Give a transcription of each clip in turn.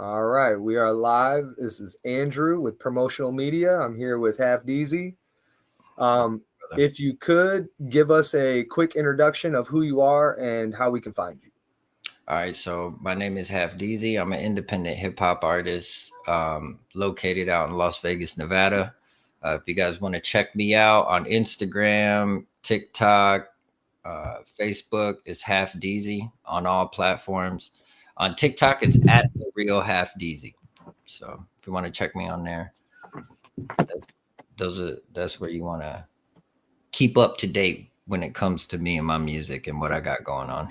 All right, we are live. This is Andrew with Promotional Media. I'm here with Half Deezy. If you could give us a quick introduction of who you are and how we can find you. All right, so my name is Half Deezy. I'm an independent hip hop artist located out in Las Vegas, Nevada. If you guys want to check me out on Instagram, TikTok, Facebook, it's Half Deezy on all platforms. On TikTok, it's at the real Half Deezy. So if you want to check me on there, that's that's where you want to keep up to date when it comes to me and my music and what I got going on.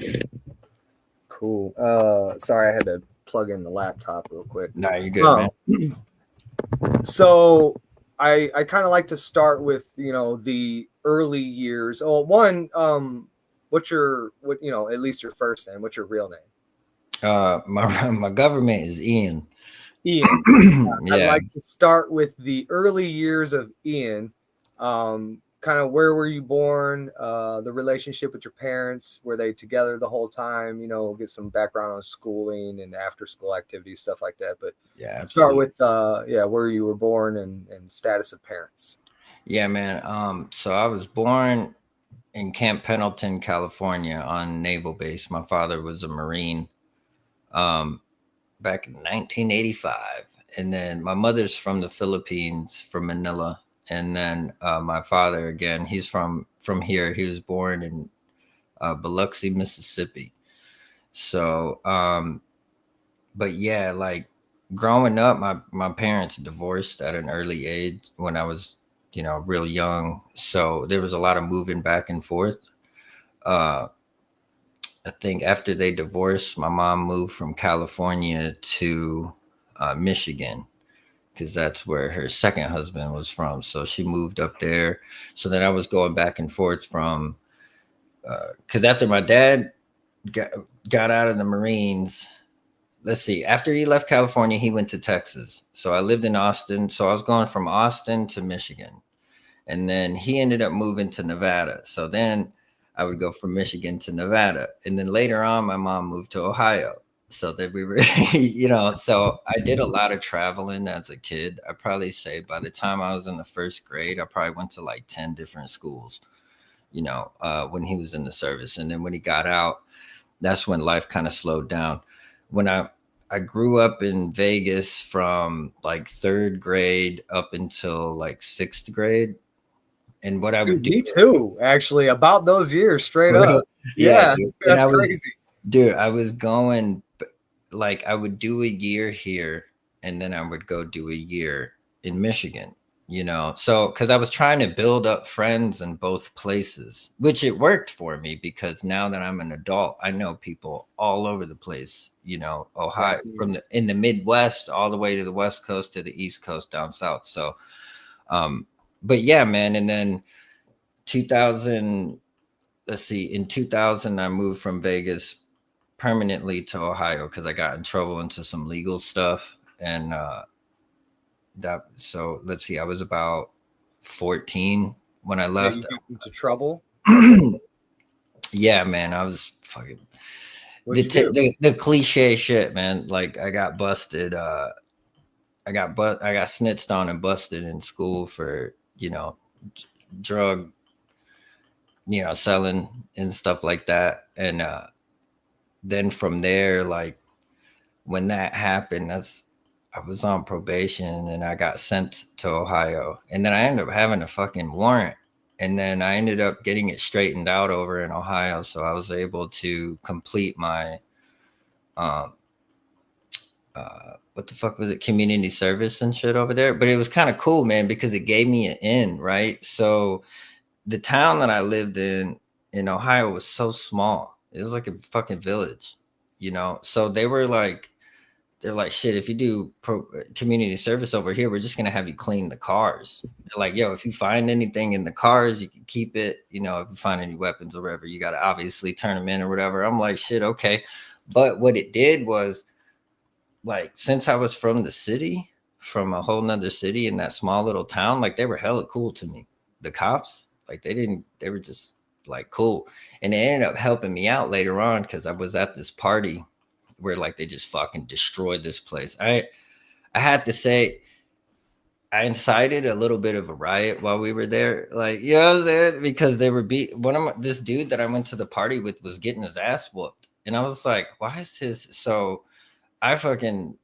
Cool. Sorry, I had to plug in the laptop real quick. No, you're good, man. So I kind of like to start with the early years. Oh, one, what's at least your first name? What's your real name? My government is Ian. Ian. Yeah. I'd like to start with the early years of Ian. Kind of where were you born? The relationship with your parents, were they together the whole time? Get some background on schooling and after school activities, stuff like that. But yeah, absolutely. Start with where you were born and status of parents. Yeah, man. So I was born in Camp Pendleton, California, on naval base. My father was a Marine back in 1985, and then my mother's from the Philippines, from Manila. And then my father, again, he's from here. He was born in Biloxi, Mississippi. So, but yeah, like growing up, my parents divorced at an early age when I was, real young. So there was a lot of moving back and forth. I think after they divorced, my mom moved from California to Michigan, because that's where her second husband was from. So she moved up there. So then I was going back and forth from, because after my dad got out of the Marines, let's see, after he left California, he went to Texas. So I lived in Austin. So I was going from Austin to Michigan. And then he ended up moving to Nevada. So then I would go from Michigan to Nevada. And then later on, my mom moved to Ohio. So that we were, so I did a lot of traveling as a kid. I probably say by the time I was in the first grade, I probably went to like 10 different schools, when he was in the service. And then when he got out, that's when life kind of slowed down. When I grew up in Vegas from like third grade up until like sixth grade. And what I would do. Me too, actually, about those years, straight up. Yeah, that's crazy. Dude, I was going, like, I would do a year here and then I would go do a year in Michigan, so because I was trying to build up friends in both places, which it worked for me, because now that I'm an adult, I know people all over the place, Ohio, in the Midwest, all the way to the West Coast, to the East Coast, down South. So, but yeah, man. And then 2000, let's see, in 2000, I moved from Vegas permanently to Ohio because I got in trouble into some legal stuff. And so let's see, I was about 14 when I left. You got into trouble? Yeah, man, I was fucking the cliche shit, man. Like I got busted. I got snitched on and busted in school for, drug, selling and stuff like that. And then from there, like when that happened, I was on probation and I got sent to Ohio. And then I ended up having a fucking warrant. And then I ended up getting it straightened out over in Ohio. So I was able to complete my what the fuck was it, community service and shit over there. But it was kind of cool, man, because it gave me an in, right? So the town that I lived in Ohio was so small. It was like a fucking village, so they're like, shit, if you do community service over here, we're just gonna have you clean the cars. They're like, yo, if you find anything in the cars, you can keep it. If you find any weapons or whatever, you got to obviously turn them in or whatever. I'm like, shit, okay. But what it did was, like, since I was from the city, from a whole nother city in that small little town, like they were hella cool to me. The cops, like they were just like cool. And they ended up helping me out later on, because I was at this party where like they just fucking destroyed this place. I had to say I incited a little bit of a riot while we were there, like, you know what I'm saying? Because they were this dude that I went to the party with was getting his ass whooped, and I was like, why is his so? I fucking,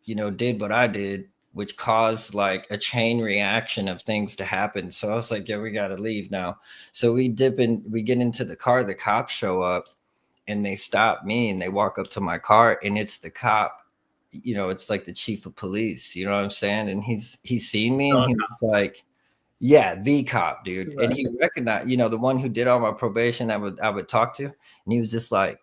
did what I did, which caused like a chain reaction of things to happen. So I was like, yeah, we gotta leave now. So we get into the car, the cops show up and they stop me and they walk up to my car and it's the cop, it's like the chief of police, you know what I'm saying? And he's seen me and he was like, yeah, the cop, dude. Right. And he recognized, the one who did all my probation I would talk to. And he was just like,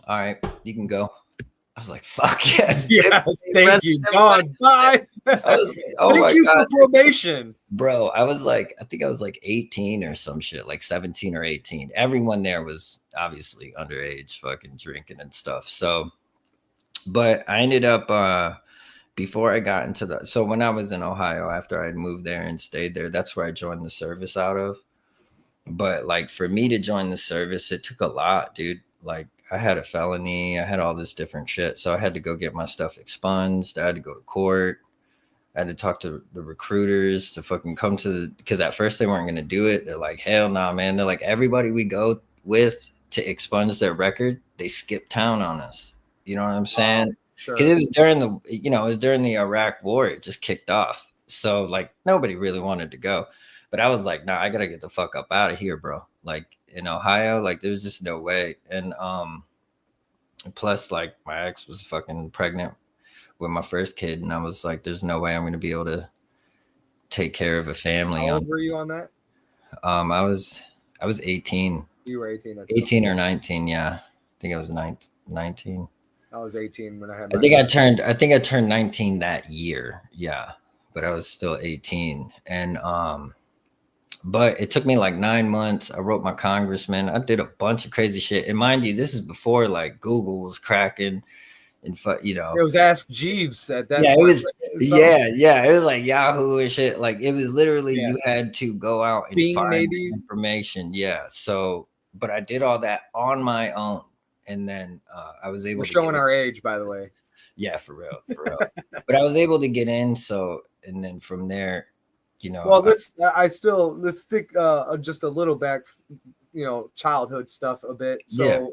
all right, you can go. I was like, fuck yes. Yeah, thank you, God. Bye. I was like, oh thank my you God. for probation. Bro, I think I was like 18 or some shit, like 17 or 18. Everyone there was obviously underage, fucking drinking and stuff. So, but I ended up, before I got into so when I was in Ohio, after I had moved there and stayed there, that's where I joined the service out of. But like for me to join the service, it took a lot, dude. Like I had a felony, I had all this different shit. So I had to go get my stuff expunged. I had to go to court. I had to talk to the recruiters to fucking come to because at first they weren't going to do it. They're like, hell no, man. They're like, everybody we go with to expunge their record, they skip town on us. You know what I'm saying? Sure. Because it was during the Iraq war. It just kicked off. So like nobody really wanted to go. But I was like, nah, I got to get the fuck up out of here, bro. Like in Ohio, like there's just no way. And plus like my ex was fucking pregnant with my first kid, and I was like, "There's no way I'm going to be able to take care of a family." How old were you on that? I was 18. You were 18. 18 or 19, yeah. I think I was 19. I was 18 when I had. I think I turned 19 that year, yeah. But I was still 18, and but it took me like 9 months. I wrote my congressman. I did a bunch of crazy shit, and mind you, this is before like Google was cracking. And it was Ask Jeeves at that point. It was it was like Yahoo and shit. Like it was literally you had to go out and Bing, find maybe information. Yeah. So, but I did all that on my own, and then I was able. We're showing our age, by the way. Yeah, for real. But I was able to get in. So, and then from there, Well, let's stick just a little back, childhood stuff a bit. So,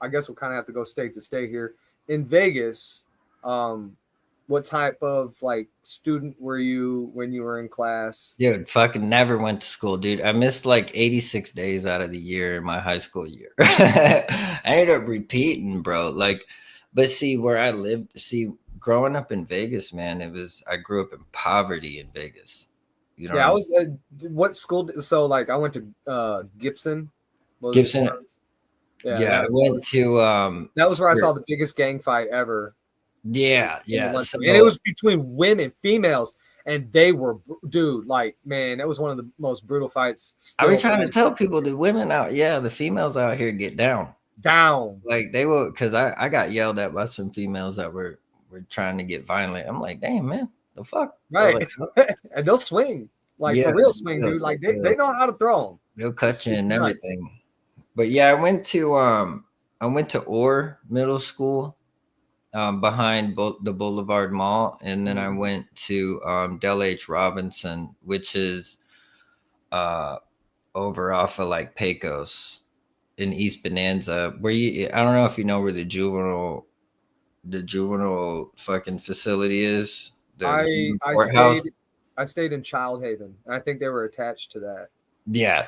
I guess we'll kind of have to go state to state here. In Vegas, what type of like student were you when you were in class? Dude, fucking never went to school, dude. I missed like 86 days out of the year in my high school year. I ended up repeating, bro. Like, but see, where I lived, growing up in Vegas, man, I grew up in poverty in Vegas. You know, I was what school? So like, I went to Gibson. Gibson. Yeah, I went to that was where I saw the biggest gang fight ever. Yeah. So, and it was between women, females, and they were, dude, like, man, that was one of the most brutal fights. I've been trying to tell people the women the females out here get down. Like they will, because I got yelled at by some females that were trying to get violent. I'm like, damn, man, the fuck, right? Like, and they'll swing, like for real swing, dude. Like they know how to throw them. They'll cut you and everything. But yeah, I went to Orr Middle School, behind the Boulevard Mall, and then I went to Del H. Robinson, which is over off of like Pecos in East Bonanza, where I don't know if you know where the juvenile fucking facility is. I stayed in Child Haven. I think they were attached to that. Yeah,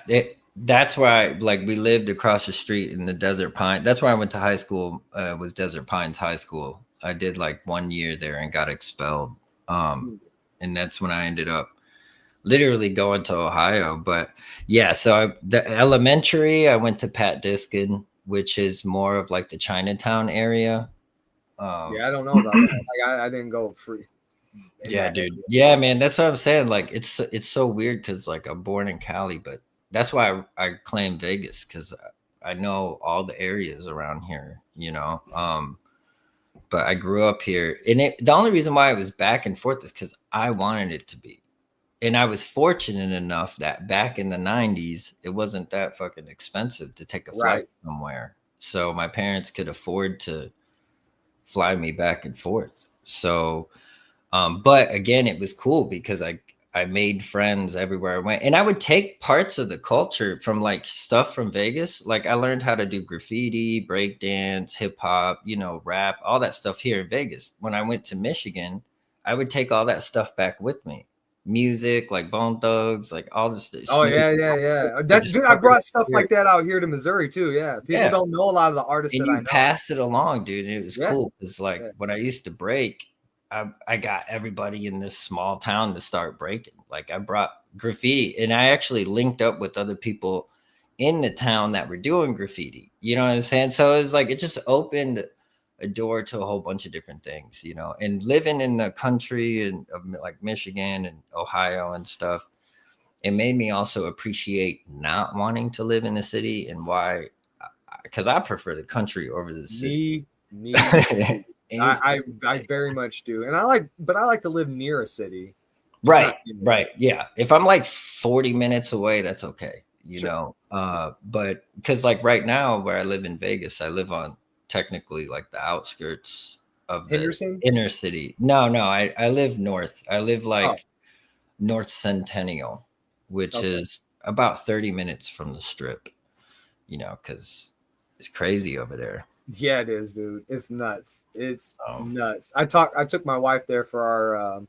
that's why we lived across the street in the Desert Pine. That's where I went to high school. Was Desert Pines High School. I did like 1 year there and got expelled. And that's when I ended up literally going to Ohio. But yeah, so the elementary, I went to Pat Diskin, which is more of like the Chinatown area. I don't know about that. Like I didn't go free. Yeah, dude. Area. Yeah, man. That's what I'm saying. Like it's so weird because like I'm born in Cali, but that's why I claim Vegas, because I know all the areas around here, but I grew up here, and the only reason why I was back and forth is because I wanted it to be. And I was fortunate enough that back in the 90s, it wasn't that fucking expensive to take a flight somewhere. so my parents could afford to fly me back and forth. So, but again, it was cool because I made friends everywhere I went, and I would take parts of the culture from like stuff from Vegas. Like I learned how to do graffiti, breakdance, hip hop, rap, all that stuff here in Vegas. When I went to Michigan, I would take all that stuff back with me. Music, like Bone Thugs, like all this Oh Snoop. yeah, yeah, yeah. I That dude, I discovered brought stuff here. like that out here to Missouri too. Yeah, people Yeah, don't know a lot of the artists and that I you know. pass it along, dude. And it was Yeah, cool because, like, yeah. when I used to break, I got everybody in this small town to start breaking. Like, I brought graffiti, and I actually linked up with other people in the town that were doing graffiti. You know what I'm saying? So it was like it just opened a door to a whole bunch of different things, And living in the country and of like Michigan and Ohio and stuff, it made me also appreciate not wanting to live in the city and why, because I prefer the country over the city. Me too. And- I very much do, and I like to live near a city, just right, not in the right, city. yeah. If I'm like 40 minutes away, that's okay, Sure. But because like right now where I live in Vegas, I live on technically like the outskirts of the Henderson. inner city. No, I live north. I live Oh, like North Centennial, which okay. is about 30 minutes from the strip, because it's crazy over there. Yeah, it is, dude. It's nuts. It's So, nuts. I took my wife there for our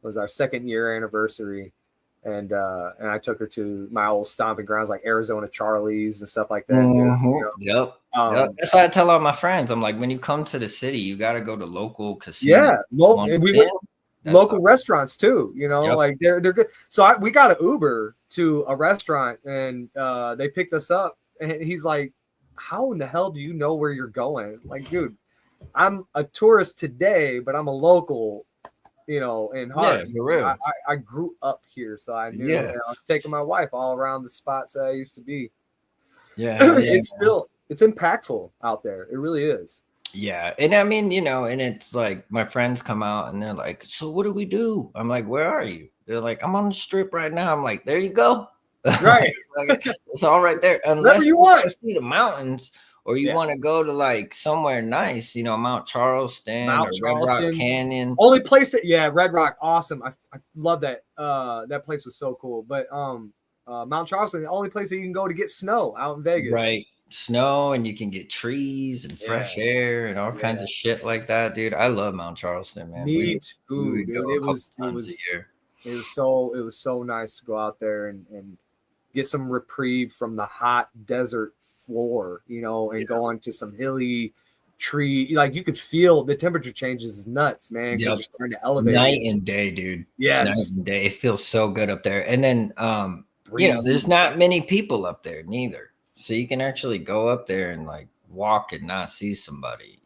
was our second year anniversary, and I took her to my old stomping grounds like Arizona Charlie's and stuff like that, dude. Yep. Yep. Um, That's why I tell all my friends. I'm like, when you come to the city, you got to go to local casinos. yeah, Want we to win? went That's local restaurants too. yep. Like they're good. So we got an Uber to a restaurant, and they picked us up, and he's like, "How in the hell do you know where you're going?" Like, dude, I'm a tourist today, but I'm a local, in Yeah, heart. for real. I grew up here, so I knew. Yeah. And I was taking my wife all around the spots that I used to be. Yeah. Hell yeah. It's impactful out there. It really is. Yeah. And I mean, and it's like my friends come out and they're like, so what do we do? I'm like, where are you? They're like, I'm on the strip right now. I'm like, there you go. Right. Like, it's all right there. Whatever Unless you you want want. to see the mountains or you Yeah. want to go to like somewhere nice, Mount Charleston Mount or Red Rock Charleston. Canyon. Only place that, yeah, Red Rock, awesome. I love that. That place was so cool. But Mount Charleston, the only place that you can go to get snow out in Vegas. Right. Snow, and you can get trees and Yeah, fresh air and all kinds yeah. of shit like that, dude. I love Mount Charleston, man. Me We too, would go dude. a It couple was it times a was year. it was so nice to go out there and get some reprieve from the hot desert floor, and Yeah. go onto some hilly tree. Like you could feel the temperature changes is nuts, man, because Yep. you're starting to elevate Night it. and day, dude. Night Yes, and day. It feels so good up there. And then breezy. there's not many people up there neither. So you can actually go up there and like walk and not see somebody.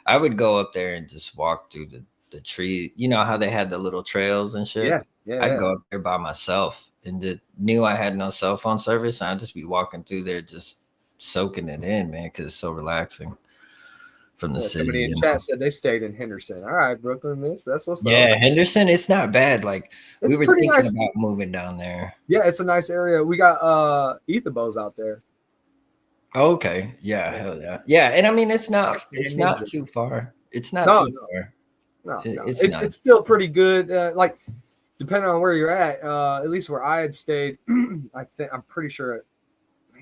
I would go up there and just walk through the tree. You know how they had the little trails and shit? Yeah, yeah, I'd yeah. go up there by myself and knew I had no cell phone service. And I'd just be walking through there just soaking it in, man, because it's so relaxing from the Yeah, city, somebody in chat said they stayed in Henderson. All right, Brooklyn, that's what's up. Yeah, Henderson, it's not bad. Like we It's were pretty thinking nice. about moving down there. Yeah, it's a nice area. We got Ethibos out there. Okay. Yeah, Yeah. hell yeah. Yeah, and I mean it's Like not Ninja. too far. It's not No, too no, far. no. It's It's nice. it's still pretty good. Like depending on where you're at least where I had stayed, I'm pretty sure.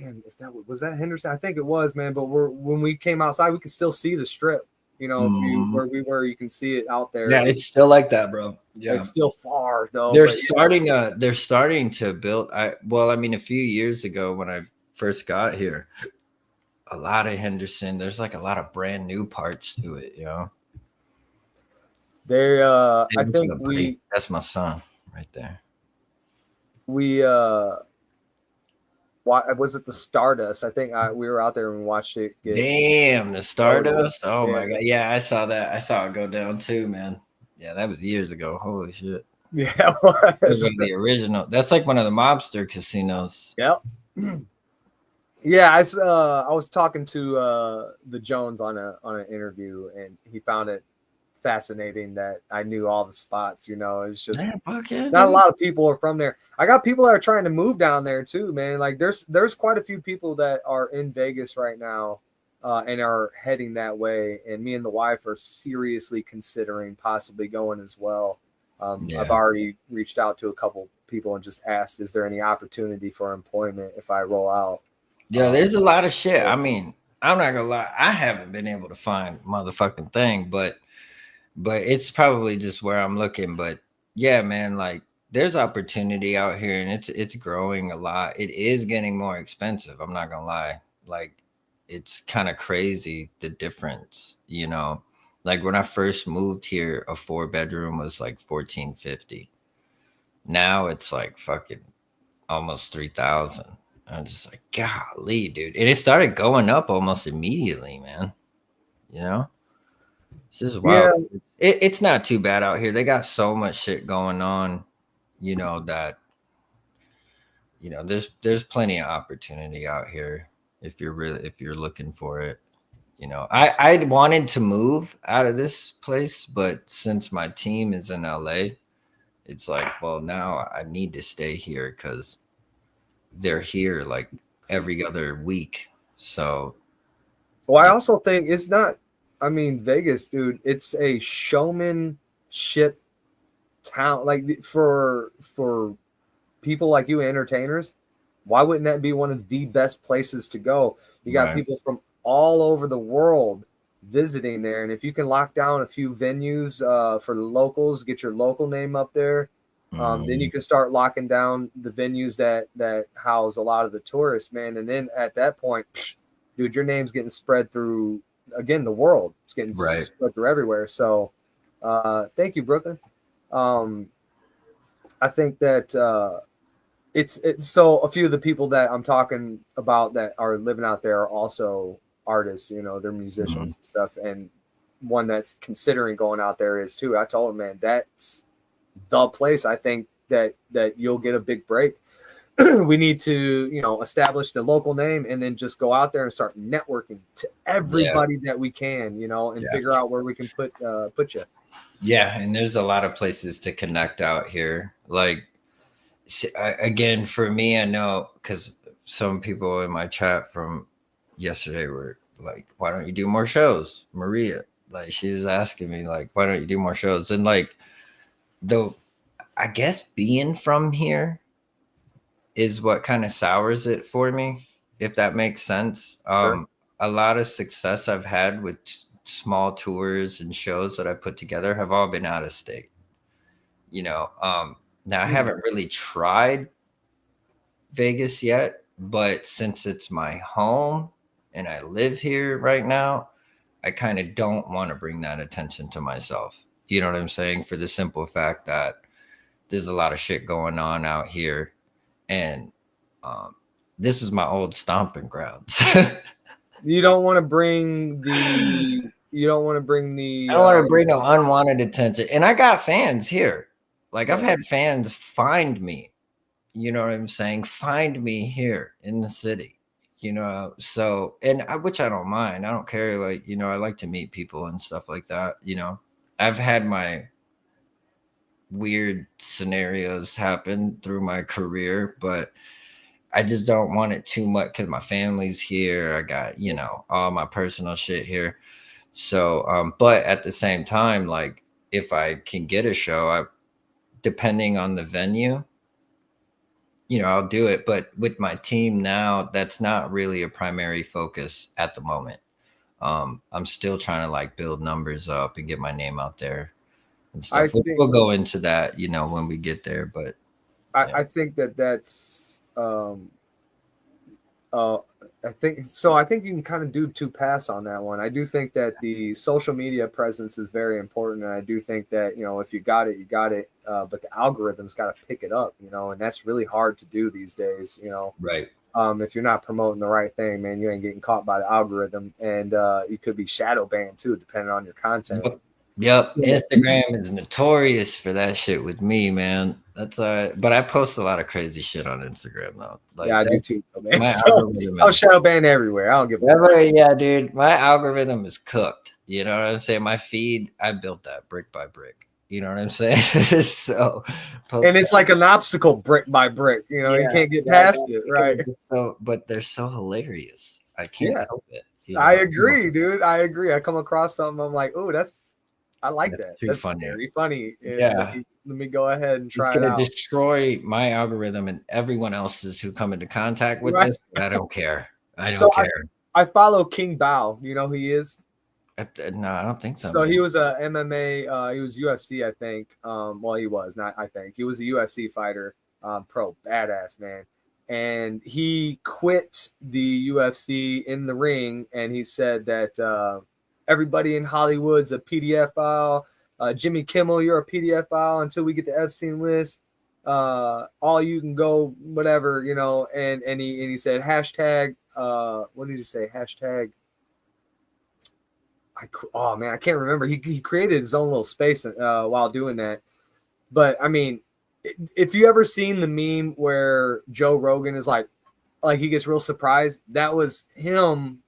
Man, if that was that Henderson, I think it was, man. But when we came outside, we could still see the strip. If you Mhm. where we were, you can see it out there. Yeah, it's still like that, bro. Yeah. It's still far though. They're But starting to build I mean a few years ago when I first got here, a lot of Henderson, there's like a lot of brand new parts to it. they, Hey, I what's think up, buddy? That's my son right there. we was it the Stardust? I think we were out there and watched it get Damn, the loaded. Stardust. Oh Yeah. my god. Yeah, I saw that. I saw it go down too, man. Yeah, that was years ago. Holy shit. Yeah, it That was was. like the original. That's like one of the mobster casinos. Yep. Yeah, I was talking to the Jones on an interview, and he found it fascinating that I knew all the spots. It's just Man, fuck yeah, not a dude. lot of people are from there. I got people that are trying to move down there too, man. Like there's quite a few people that are in Vegas right now and are heading that way. And me and the wife are seriously considering possibly going as well. I've Yeah. already reached out to a couple people and just asked, is there any opportunity for employment if I roll out? Yeah, there's a lot of shit. I So, mean, I'm not gonna lie, I haven't been able to find motherfucking thing, but it's probably just where I'm looking. But yeah, man, like there's opportunity out here and it's growing a lot. It is getting more expensive. I'm not gonna lie. Like it's kind of crazy the difference, you know. Like when I first moved here, a 4 bedroom was like 1450. Now it's like fucking almost 3,000. I'm just like, golly, dude. And it started going up almost immediately, man. You know? It's just wild. yeah, It's not too bad out here. They got so much shit going on, that there's plenty of opportunity out here if you're looking for it. I wanted to move out of this place, but since my team is in LA, it's like, well, now I need to stay here because they're here like every other week. So well, I yeah, also think it's not, I mean, Vegas, dude, it's a showmanship town. Like for people like you, entertainers, why wouldn't that be one of the best places to go? You got right. people from all over the world visiting there, and if you can lock down a few venues for the locals, get your local name up there, then you Mhm. can start locking down the venues that house a lot of the tourists, man. And then at that point, dude, your name's getting spread through again the world. It's getting Right. spread through everywhere. So, thank you, Brooklyn. Um, I think that it's so a few of the people that I'm talking about that are living out there are also artists, they're Mhm. musicians and stuff. And one that's considering going out there is too. I told him, man, that's the place. I think that you'll get a big break. We need to, establish the local name and then just go out there and start networking to Yeah. everybody that we can, and Yeah. figure out where we can put you. Yeah. And there's a lot of places to connect out here. Like, again, for me, I know because some people in my chat from yesterday were like, why don't you do more shows? Maria, like, she was asking me, like, why don't you do more shows? And like, though, I guess being from here is what kind of sours it for me, if that makes sense. Sure. A lot of success I've had with small tours and shows that I put together have all been out of state. Now I Mm. haven't really tried Vegas yet, but since it's my home and I live here right now, I kind of don't want to bring that attention to myself. You know what I'm saying? For the simple fact that there's a lot of shit going on out here, and um, this is my old stomping grounds. I You don't want to bring the you don't want to bring the don't want to bring no unwanted attention, and I got fans here. Like I've right. had fans find me. You know what I'm saying? Find me here in the city. So which I don't mind. I don't care. Like I like to meet people and stuff like that. I've had my weird scenarios happen through my career, but I just don't want it too much because my family's here. I got, all my personal shit here. So, but at the same time, like if I can get a show, depending on the venue, I'll do it. But with my team now, that's not really a primary focus at the moment. I'm still trying to like build numbers up and get my name out there and I stuff. think We'll go into that, when we get there. But I, yeah, I think that's uh I think so. I think you can kind of do two pass on that one. I do think that the social media presence is very important, and I do think that if you got it, you got it. But the algorithm's got to pick it up, and that's really hard to do these days. right. If you're not promoting the right thing, man, you ain't getting caught by the algorithm, and you could be shadow banned too, depending on your content. Yep. Yep. So, Instagram is notorious for that shit with me, man. That's but I post a lot of crazy shit on Instagram though. yeah, Like I do that too, man. my So algorithm I'm is shadow banned everywhere. I don't give a fuck. yeah, dude. My algorithm is cooked. You know what I'm saying? My feed, I built that brick by brick. You know what I'm saying? So And post it's like an obstacle brick by brick. You yeah, can't get yeah, past it, because right? it's just so but they're so hilarious. I can't Yeah. help it. You I know, agree, dude. I agree. I come across something, I'm like, oh, I like that's that. too That's funny. very funny. Yeah, Let me go ahead and it's try it gonna out. destroy my algorithm and everyone else's who come into contact with Right. this. But I don't care. I So don't care. I follow King Bao. You know who he is? No, I don't think so, So he man. was a MMA. He was UFC, I think. Well, he was not. I think he was a UFC fighter, pro, badass man. And he quit the UFC in the ring, and he said that everybody in Hollywood's a PDF file. Jimmy Kimmel, you're a PDF file until we get the Epstein list. All you can go, whatever, you know. And he said hashtag. What did he say? Hashtag oh man, I can't remember. He created his own little space while doing that. But I mean, if you ever seen the meme where Joe Rogan is like he gets real surprised, that was him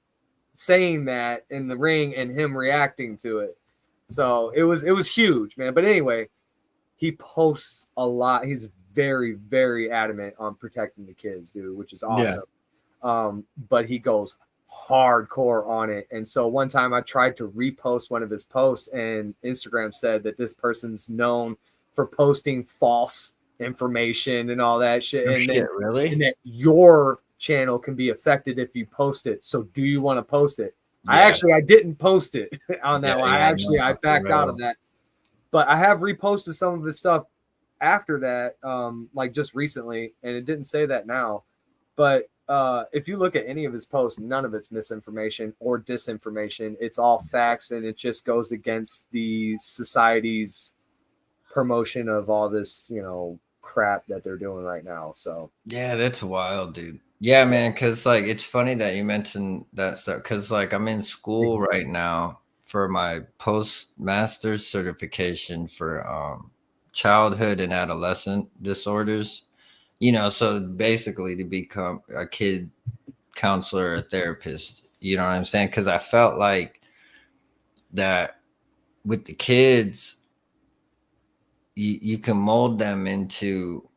saying that in the ring and him reacting to it. So it was huge, man. But anyway, he posts a lot. He's very adamant on protecting the kids, dude, which is Yeah. awesome. But he goes hardcore on it. And so one time I tried to repost one of his posts, and Instagram said that this person's known for posting false information and all that shit. No And shit, and really? that your channel can be affected if you post it. So do you want to post it? Yeah. I didn't post it on Yeah, that one. yeah, I no, for backed out of real. that. But I have reposted some of his stuff after that, like just recently, and it didn't say that now. But if you look at any of his posts, none of it's misinformation or disinformation. It's all facts, and it just goes against the society's promotion of all this, you know, crap that they're doing right now. So Yeah, that's wild, dude. Yeah, man, because like it's funny that you mentioned that stuff because like I'm in school right now for my postmaster's certification for childhood and adolescent disorders. You know, so basically to become a kid counselor or therapist, you know what I'm saying? Because I felt like that with the kids, you can mold them into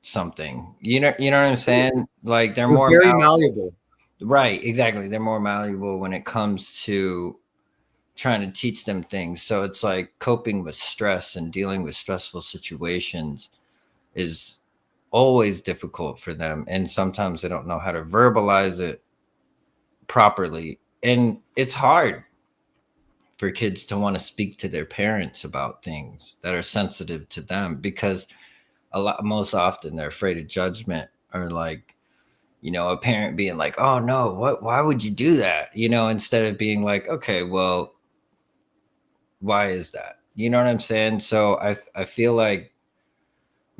something. You know what I'm saying? Like they're they're more very malleable. right, exactly. They're more malleable when it comes to trying to teach them things. So it's like coping with stress and dealing with stressful situations is always difficult for them. And sometimes they don't know how to verbalize it properly. And it's hard for kids to want to speak to their parents about things that are sensitive to them because most often they're afraid of judgment or like a parent being like, oh no, why would you do that, instead of being like, okay, well, why is that, you know what I'm saying? So I feel like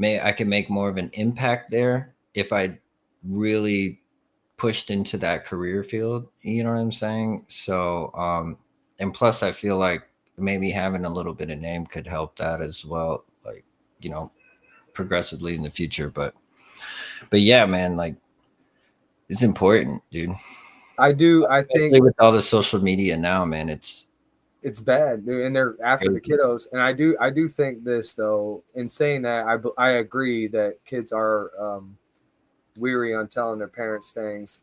I can make more of an impact there if I really pushed into that career field, you know what I'm saying? So and plus I feel like maybe having a little bit of name could help that as well, like, you know progressively in the future. But yeah, man, like it's important, dude. I do. I think Especially with all the social media now, man, it's bad, dude, and they're after the crazy. kiddos. And I do think this though. In saying that, I agree that kids are weary on telling their parents things.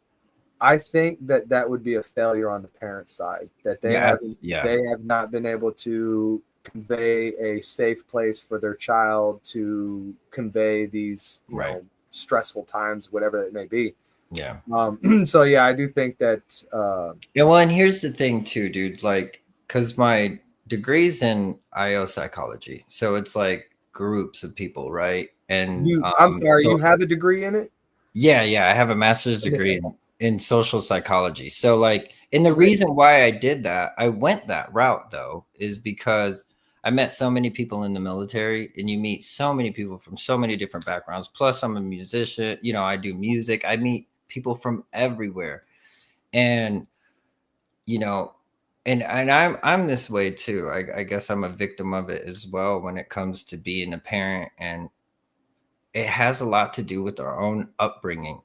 I think that that would be a failure on the parent side, that Yeah, yeah, they have not been able to convey a safe place for their child to convey these, you right. know, stressful times, whatever it may be. Yeah. So yeah, I do think that Yeah, well, and here's the thing too, dude. Like, because my degree's in IO psychology, so it's like groups of people, right? And I'm sorry, so you have a degree in it? yeah, I have a master's I missed degree that. in social psychology. So like, and the Okay. reason why I did that, I went that route though, is because I met so many people in the military, and you meet so many people from so many different backgrounds. Plus, I'm a musician. I do music. I meet people from everywhere, and you know, and I'm this way too. I guess I'm a victim of it as well when it comes to being a parent, and it has a lot to do with our own upbringing,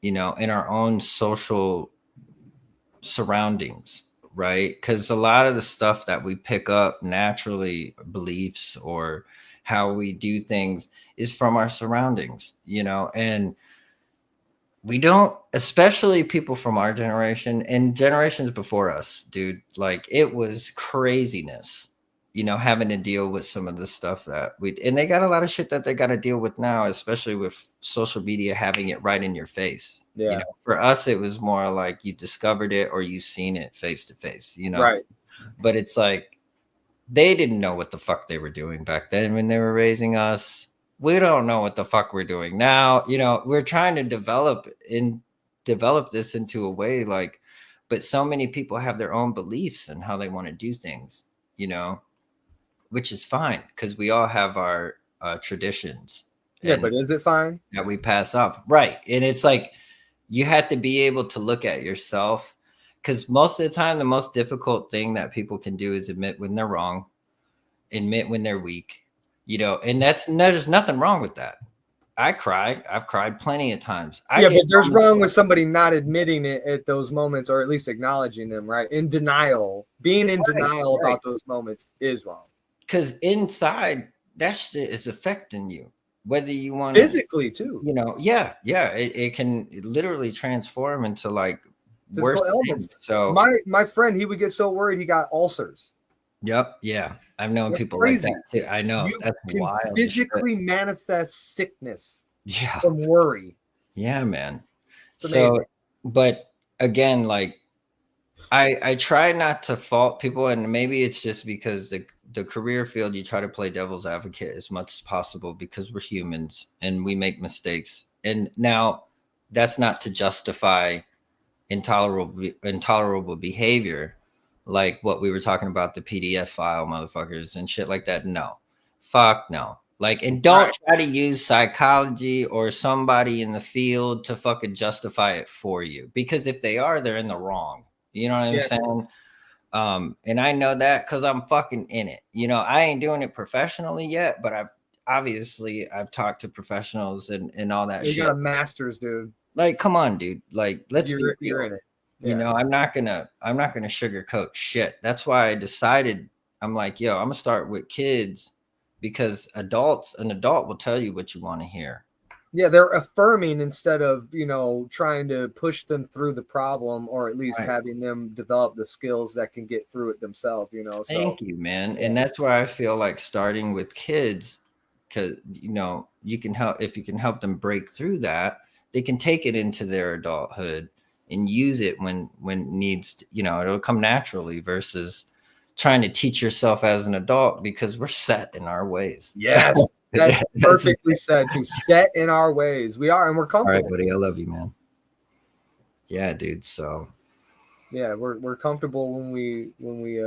in our own social surroundings, right? Because a lot of the stuff that we pick up naturally, beliefs or how we do things, is from our surroundings, and We don't, especially people from our generation and generations before us, dude. Like it was craziness, having to deal with some of the stuff that and they got a lot of shit that they got to deal with now, especially with social media having it right in your face. Yeah. For us, it was more like you discovered it or you seen it face to face, Right. but it's like they didn't know what the fuck they were doing back then when they were raising us. We don't know what the fuck we're doing now. We're trying to develop this into a way like, but so many people have their own beliefs and how they want to do things, which is fine because we all have our traditions Yeah, and but is it fine? that we pass up. Right. And it's like, you have to be able to look at yourself because most of the time, the most difficult thing that people can do is admit when they're wrong, admit when they're weak, and there's nothing wrong with that. I cry. I've cried plenty of times. I Yeah, get but there's wrong with somebody not admitting it at those moments, or at least acknowledging them, right? In denial, being in denial right. about those moments is wrong. Because inside that shit is affecting you, whether you want physically too. Yeah, it can literally transform into like Physical worse elements. things. So my friend, he would get so worried he got ulcers. Yep, yeah, I've known That's people crazy. like that too. I know You that's can wild. physically manifest sickness Yeah, from worry. yeah, man. It's amazing. But again, like I try not to fault people, and maybe it's just because the career field you try to play devil's advocate as much as possible because we're humans and we make mistakes. And now that's not to justify intolerable behavior like what we were talking about, the PDF file motherfuckers and shit like that. No. Fuck no. Like, and don't try to use psychology or somebody in the field to fucking justify it for you. Because if they are, they're in the wrong. You know what I'm saying? And I know that because I'm fucking in it. I ain't doing it professionally yet, but I've talked to professionals and all that You shit. got a master's, dude. Like, come on, dude. Like, let's be real. You're in it. Yeah. I'm not gonna sugarcoat shit. That's why I decided I'm like, yo, I'm gonna start with kids because an adult will tell you what you want to hear. Yeah, they're affirming instead of, trying to push them through the problem, or at least having them develop the skills that can get through it themselves, So Thank you, man. Yeah. And that's why I feel like starting with kids, because you can help if you can help them break through that, they can take it into their adulthood and use it when needs to, it'll come naturally versus trying to teach yourself as an adult because we're set in our ways. Yes. That's perfectly said. To set in our ways. We are, and we're comfortable. All right, buddy. I love you, man. Yeah, dude. So yeah, we're comfortable when we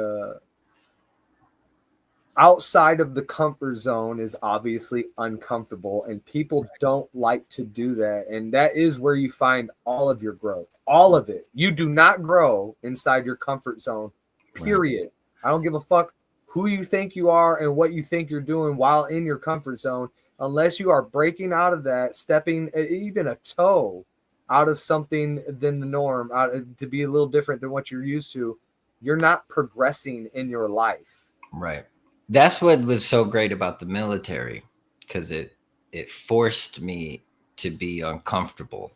outside of the comfort zone is obviously uncomfortable, and people don't like to do that. And that is where you find all of your growth, all of it. You do not grow inside your comfort zone, period. Right. I don't give a fuck who you think you are and what you think you're doing while in your comfort zone, unless you are breaking out of that, stepping even a toe out of something than the norm, to be a little different than what you're used to. You're not progressing in your life. Right. That's what was so great about the military, because it forced me to be uncomfortable.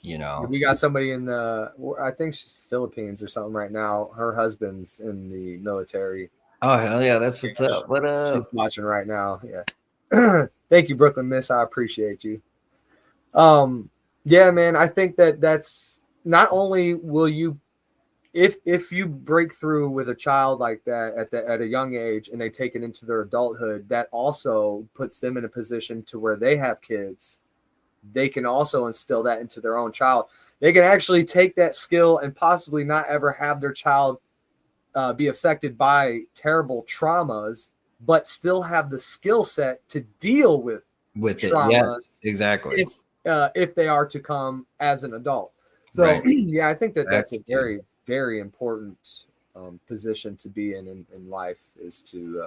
We got somebody in I think she's Philippines or something right now. Her husband's in the military. Oh hell yeah, that's what's up. What up? She's watching right now. Yeah. Thank you, Brooklyn Miss. I appreciate you. Yeah, man. I think that's not only will you, if you break through with a child like that at a young age and they take it into their adulthood, that also puts them in a position to where they have kids. They can also instill that into their own child. They can actually take that skill and possibly not ever have their child be affected by terrible traumas, but still have the skill set to deal with trauma. Yes, exactly. If they are to come as an adult. So yeah, I think that's a very, very important position to be in life, is to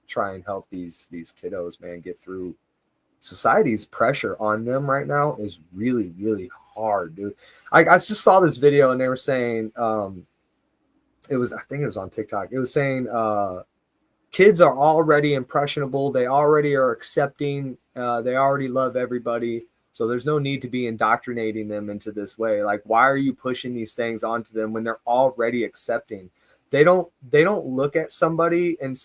try and help these kiddos, man, get through. Society's pressure on them right now is really, really hard, dude. I just saw this video and they were saying, I think it was on TikTok. It was saying kids are already impressionable. They already are accepting. They already love everybody. So there's no need to be indoctrinating them into this way. Like, why are you pushing these things onto them when they're already accepting? They don't look at somebody and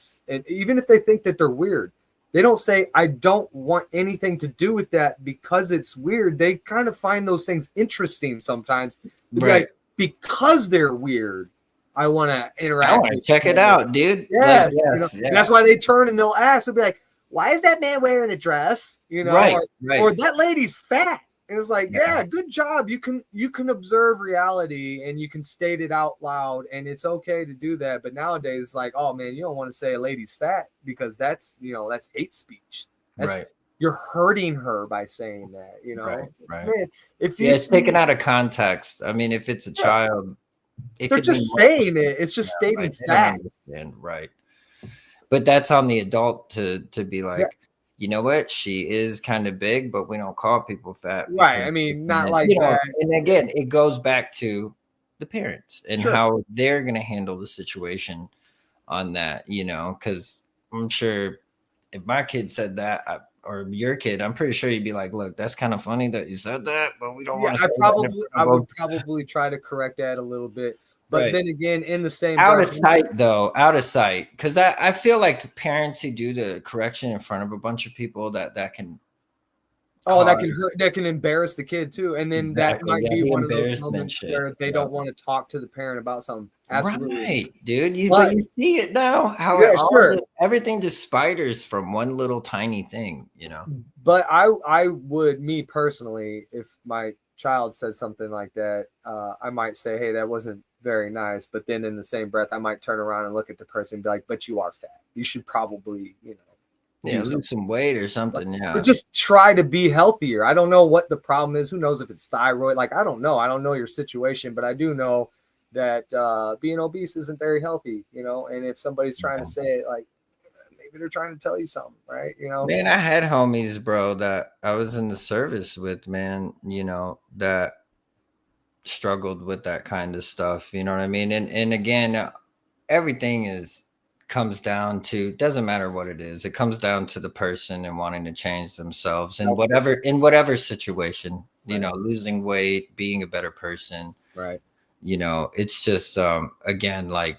even if they think that they're weird, they don't say, I don't want anything to do with that because it's weird. They kind of find those things interesting sometimes. To be Right. like, because they're weird, I want to I interact want to with check it you. out, dude. Like, Yes, yes, and yeah. that's why they turn and they'll ask. They'll be like, "Why is that man wearing a dress?" Right, Or, right. or that lady's fat. And it's like, Yeah. yeah, good job. You can observe reality and you can state it out loud, and it's okay to do that. But nowadays, it's like, oh man, you don't want to say a lady's fat because that's hate speech. That's Right, you're hurting her by saying that. right, right. Man, if you Yeah, it's see, taken out of context. I mean, if it's a yeah, child, it they're could mean just multiple saying it. It's things just now, stating right? They don't facts. understand, right? But that's on the adult to be Yeah, like, you know what? She is kind of big, but we don't call people fat right. because, I mean, not and, like you know, that. and Yeah, again, it goes back to the parents and sure. how they're going to handle the situation on that, because I'm sure if my kid said that, or your kid, I'm pretty sure you'd be like, look, that's kind of funny that you said that, but we don't Yeah, want to I say that in probably I front of would probably try to correct that a little bit. But right. then again, in the same Out breath, of sight, though, out of sight. Because I feel like parents who do the correction in front of a bunch of people that can oh, that cause can hurt, that can embarrass the kid too. And then that exactly, might yeah, be the one of those embarrassment moments shit. where they Yeah. don't want to talk to the parent about something. Absolutely. Right, dude. But But you see it now, how it yeah, all sure. just everything just spiders from one little tiny thing. But I would, me personally, if my child said something like that, I might say, hey, that wasn't very nice. But then in the same breath, I might turn around and look at the person and be like, but you are fat. You should probably, Yeah, do lose something. some weight or But, something. but Yeah. just try to be healthier. I don't know what the problem is. Who knows if it's thyroid? Like, I don't know. I don't know your situation, but I do know that being obese isn't very healthy, And if somebody's trying to say it, like, maybe they're trying to tell you something, right? Man, I had homies, bro, that I was in the service with, man, that struggled with that kind of stuff. You know what I mean? And again, everything comes down to, doesn't matter what it is. It comes down to the person and wanting to change themselves in Self-discipline. whatever situation, Right. losing weight, being a better person. Right. It's just again, like,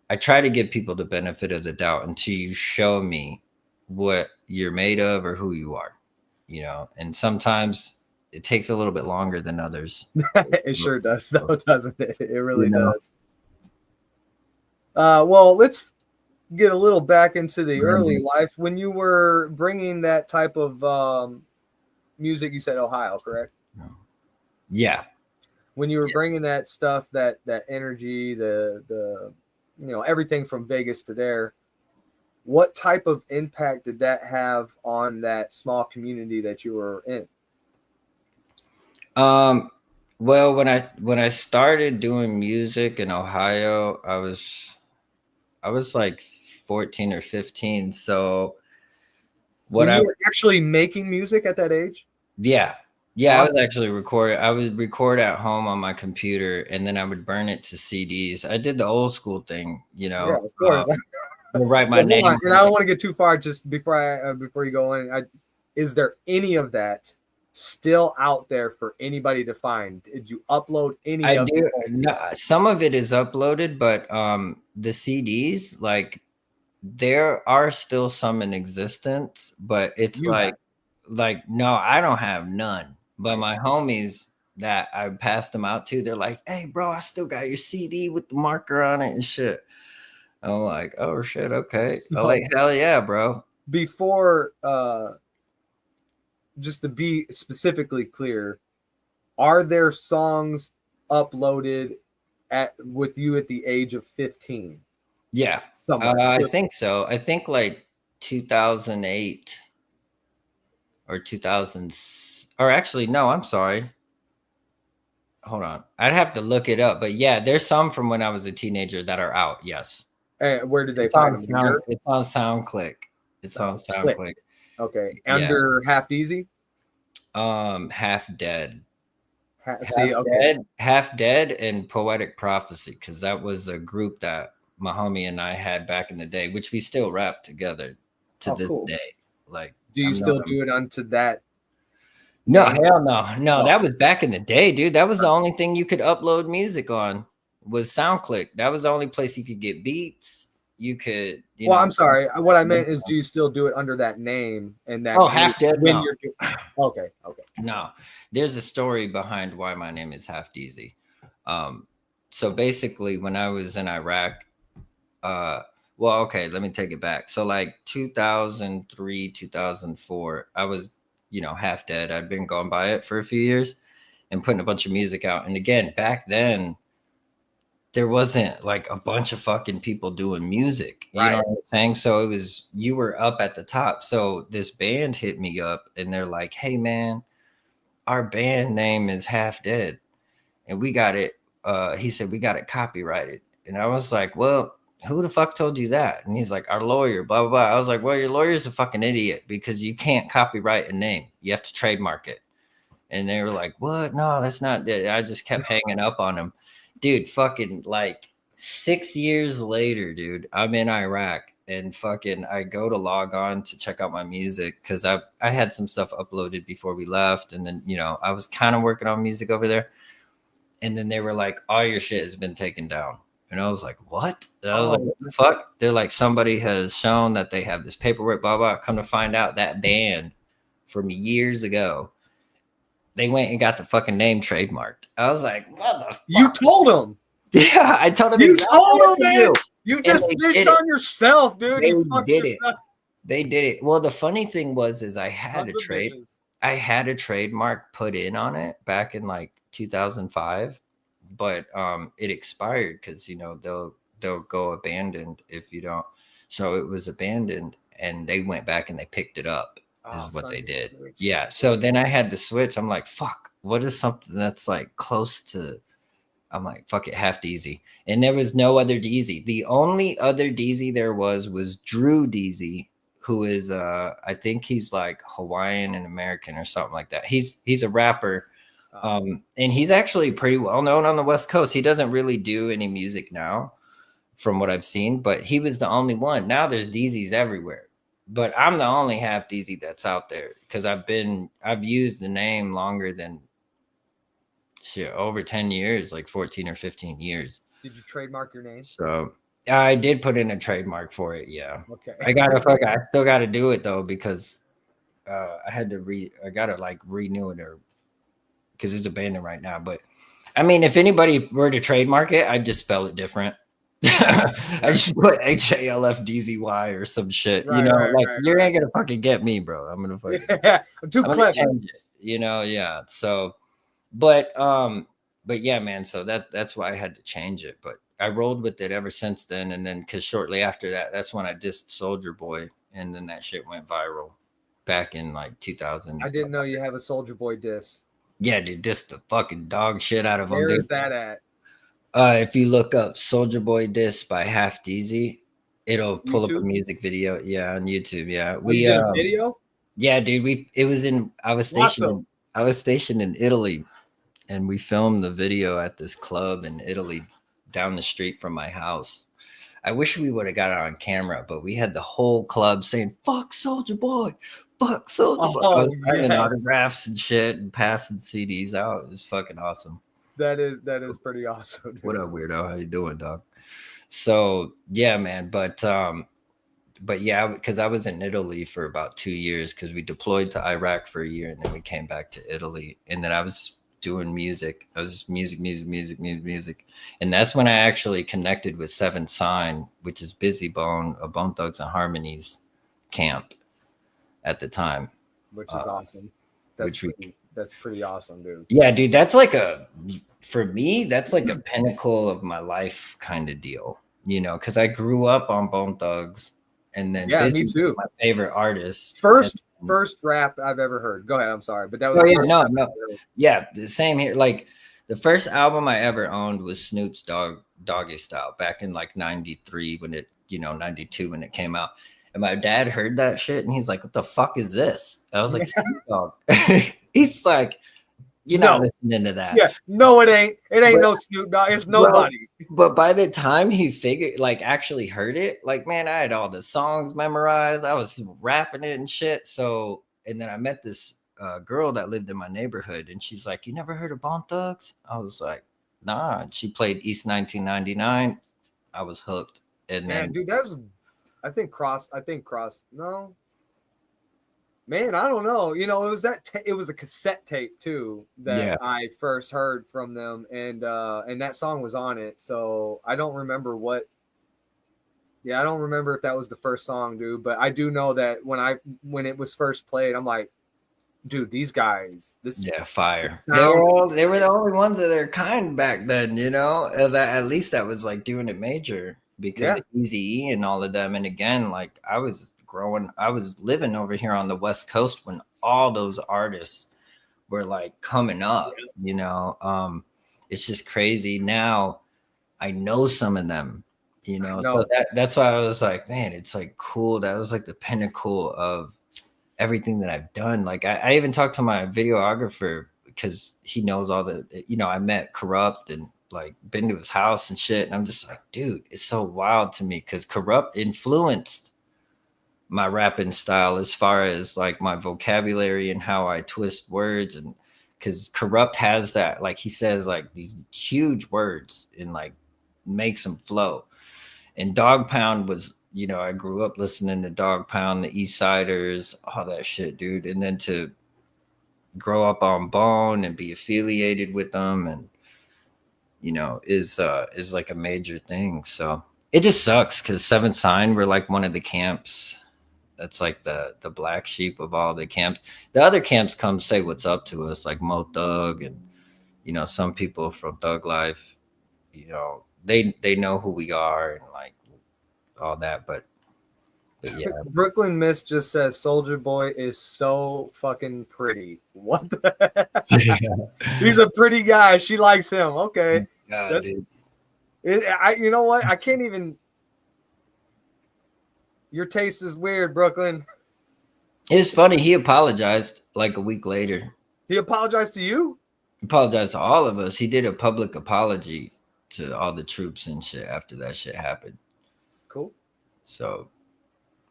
I try to give people the benefit of the doubt until you show me what you're made of or who you are, and sometimes it takes a little bit longer than others. It sure does, though, doesn't it? It You really know, does. Well, let's get a little back into the early life when you were bringing that type of music. You said Ohio, correct? yeah. When you were bringing that stuff, that energy, the everything from Vegas to there, what type of impact did that have on that small community that you were in? Well, when I started doing music in Ohio, I was like 14 or 15. So what When I you were actually making music at that age? yeah. Yeah, I was Awesome. actually recording. I would record at home on my computer and then I would burn it to CDs. I did the old school thing, Yeah, of course. write my Well, hold on, name and on I don't it. want to get too far. Just before you go in, is there any of that still out there for anybody to find? Did you upload any I of the do. old No, stuff? some of it is uploaded, but the CDs, like, there are still some in existence, but it's You have, like no, I don't have none. But right? my homies that I passed them out to, they're like, "Hey, bro, I still got your CD with the marker on it and shit." I'm like, "Oh shit, okay." I'm like, So "Hell yeah, bro." before, just to be specifically clear, are there songs uploaded at with you at the age of 15 Yeah, somewhere? I So think so. I think like 2008 or 2000, or actually, no, I'm sorry. Hold on. I'd have to look it up, but yeah, there's some from when I was a teenager that are out. Yes. where did they find them? Your It's on SoundClick. It's on sound click. SoundClick. Okay, Yeah. under Half Easy. Half Dead. See, okay, Half Dead and Poetic Prophecy, because that was a group that my homie and I had back in the day, which we still rap together to oh, this cool. day. Like, Do you I've known still him. do it onto that? No, name? hell no. No, Oh, that was back in the day, dude. That was the only thing you could upload music on was SoundClick. That was the only place you could get beats. You could, well, I'm sorry. What I meant is, do you still do it under that name and that Oh, group Half Dead? when No. you're doing? Okay, okay. No. There's a story behind why my name is Half Deezy. So basically when I was in Iraq, uh well, okay, let me take it back. So like 2003, 2004, I was, half dead. I'd been going by it for a few years and putting a bunch of music out. And again, back then, there wasn't like a bunch of fucking people doing music. You know Right. what I'm saying? So it was, you were up at the top. So this band hit me up and they're like, hey man, our band name is Half Dead. And we got it. He said, we got it copyrighted. And I was like, well, who the fuck told you that? And he's like, our lawyer, blah, blah, blah. I was like, well, your lawyer's a fucking idiot because you can't copyright a name. You have to trademark it. And they were like, what? No, that's not it. I just kept hanging up on him. Dude, fucking like 6 years later, dude, I'm in Iraq and fucking I go to log on to check out my music because I had some stuff uploaded before we left. And then, I was kind of working on music over there. And then they were like, all your shit has been taken down. And I was like, what? And I was like, what the fuck? They're like, somebody has shown that they have this paperwork, blah, blah. Come to find out that band from years ago, they went and got the fucking name trademarked. I was like, what the fuck? You told them. Yeah, I told them You exactly told what them, to man. do. You just snitched on yourself, dude. They You fucked did yourself. They did it. Well, the funny thing was, is I had Sons a of trade. bitches. I had a trademark put in on it back in like 2005, but it expired because they'll go abandoned if you don't. So it was abandoned, and they went back and they picked it up. Is what they did. Yeah. So then I had to switch. I'm like, fuck. What is something that's like close to? I'm like, fuck it, Half Deezy. And there was no other Deezy. The only other Deezy there was Drew Deezy, who is I think he's like Hawaiian and American or something like that. He's a rapper. And he's actually pretty well known on the West Coast. He doesn't really do any music now, from what I've seen, but he was the only one. Now there's Deezys everywhere. But I'm the only Half Deezy that's out there because I've used the name longer than shit, over 10 years, like 14 or 15 years. Did you trademark your name? So I did put in a trademark for it. Yeah. Okay. I still gotta do it though, because I gotta like renew it, or because it's abandoned right now. But I mean, if anybody were to trademark it, I'd just spell it different. I just put HALFDZY or some shit. Right, you ain't gonna fucking get me, bro. I'm gonna fucking I'm too I'm gonna clever. change it. Yeah. So but yeah, man, so that's why I had to change it. But I rolled with it ever since then. And then because shortly after that, that's when I dissed Soldier Boy, and then that shit went viral back in like 2000. I didn't know you have a Soldier Boy diss. Yeah, dude, dissed the fucking dog shit out of him. Where dude. is that at? If you look up Soldier Boy diss by Half Deezy, it'll pull up a music video. Yeah, on YouTube. Yeah, We did a video. Yeah, dude. I was stationed in Italy, and we filmed the video at this club in Italy down the street from my house. I wish we would have got it on camera, but we had the whole club saying, fuck Soldier Boy, fuck Soldier Boy. I was signing autographs and shit and passing CDs out. It was fucking awesome. That is pretty awesome. Dude. What up, weirdo? How you doing, dog? So yeah, man. But yeah, because I was in Italy for about 2 years because we deployed to Iraq for a year, and then we came back to Italy, and then I was doing music. I was music. And that's when I actually connected with Seven Sign, which is Busy Bone, a Bone Thugs and Harmonies camp at the time. Which is awesome. That's pretty awesome, dude. Yeah, dude, that's like for me, that's like a pinnacle of my life kind of deal, because I grew up on Bone Thugs, and then me too. My favorite artist. First rap I've ever heard. Go ahead. I'm sorry, but that was no. Yeah, the same here. Like the first album I ever owned was Snoop's Doggy Style back in like 93 when it, 92 when it came out. And my dad heard that shit and he's like, what the fuck is this? I was like, Snoop Dogg. He's like, you're not listening to that. Yeah, no, it ain't. It ain't no Snoop Dogg. It's nobody. But by the time he actually heard it, like, man, I had all the songs memorized. I was rapping it and shit. So, and then I met this girl that lived in my neighborhood, and she's like, "You never heard of Bone Thugs?" I was like, "Nah." And she played East 1999. I was hooked, and Man, then dude, that was I think cross. No, man, I don't know. You know, it was it was a cassette tape too that yeah, I first heard from them, and that song was on it. So I don't remember what. Yeah, I don't remember if that was the first song, dude. But I do know that when it was first played, I'm like, dude, these guys, yeah, this fire. sound. They were the only ones of their kind back then, you know. That at least that was like doing it major because Yeah, of Easy E and all of them. And again, like I was living over here on the West Coast when all those artists were like coming up, you know. It's just crazy now. I know some of them, you I know. So know. that's why I was like, man, it's like cool. That was like the pinnacle of everything that I've done. Like I even talked to my videographer because he knows all the, you know, I met Corrupt and like been to his house and shit. And I'm just like, dude, it's so wild to me because Corrupt influenced my rapping style as far as like my vocabulary and how I twist words. And because Corrupt has that, like he says like these huge words and like makes them flow. And Dog Pound was, you know, I grew up listening to Dog Pound, the East Siders, all that shit, dude. And then to grow up on Bone and be affiliated with them, and you know, is like a major thing. So it just sucks because Seventh Sign were like one of the camps. That's like the black sheep of all the camps. The other camps come say what's up to us, like Mo Thug and you know some people from Thug Life. You know, they know who we are and like all that, but yeah. Brooklyn Miss just says Soldier Boy is so fucking pretty. What the He's a pretty guy. She likes him. Okay. God, That's dude. you know what? I can't even your taste is weird, Brooklyn. It's funny. He apologized like a week later. He apologized to you? He apologized to all of us. He did a public apology to all the troops and shit after that shit happened. Cool. So,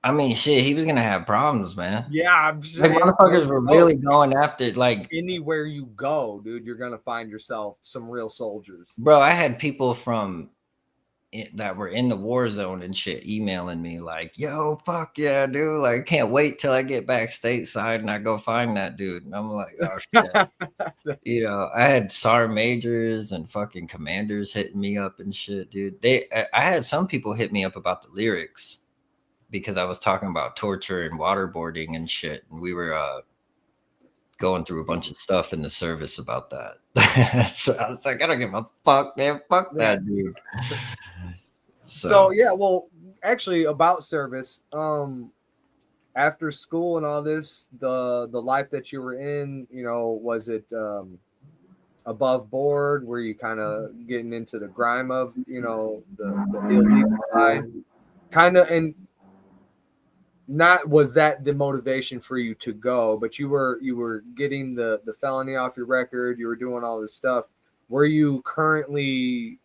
I mean, shit, he was gonna have problems, man. Yeah, I'm sure. Like motherfuckers were really going after, like, Anywhere you go, dude, you're gonna find yourself some real soldiers. bro. I had people from that were in the war zone and shit emailing me like, "Yo, fuck yeah, dude! Like, can't wait till I get back stateside and I go find that dude." And I'm like, "Oh shit." You know, I had SAR majors and fucking commanders hitting me up and shit, dude. I had some people hit me up about the lyrics because I was talking about torture and waterboarding and shit, and we were going through a bunch of stuff in the service about that. So I was like, I don't give a fuck, man. Fuck that dude. So yeah, well, actually, about service, after school and all this, the life that you were in, you know, was it above board? Were you kind of getting into the grime of, you know, the illegal side? Kind of, and not was that the motivation for you to go, but you were getting the felony off your record, you were doing all this stuff. Were you currently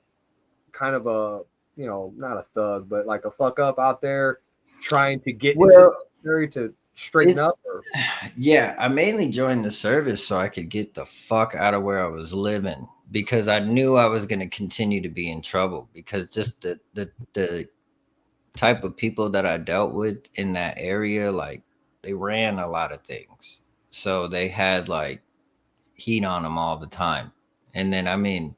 kind of a, you know, not a thug, but like a fuck up out there trying to get into the military to straighten up? Or? Yeah, I mainly joined the service so I could get the fuck out of where I was living because I knew I was going to continue to be in trouble because just the type of people that I dealt with in that area, like they ran a lot of things. So they had like heat on them all the time. And then, I mean,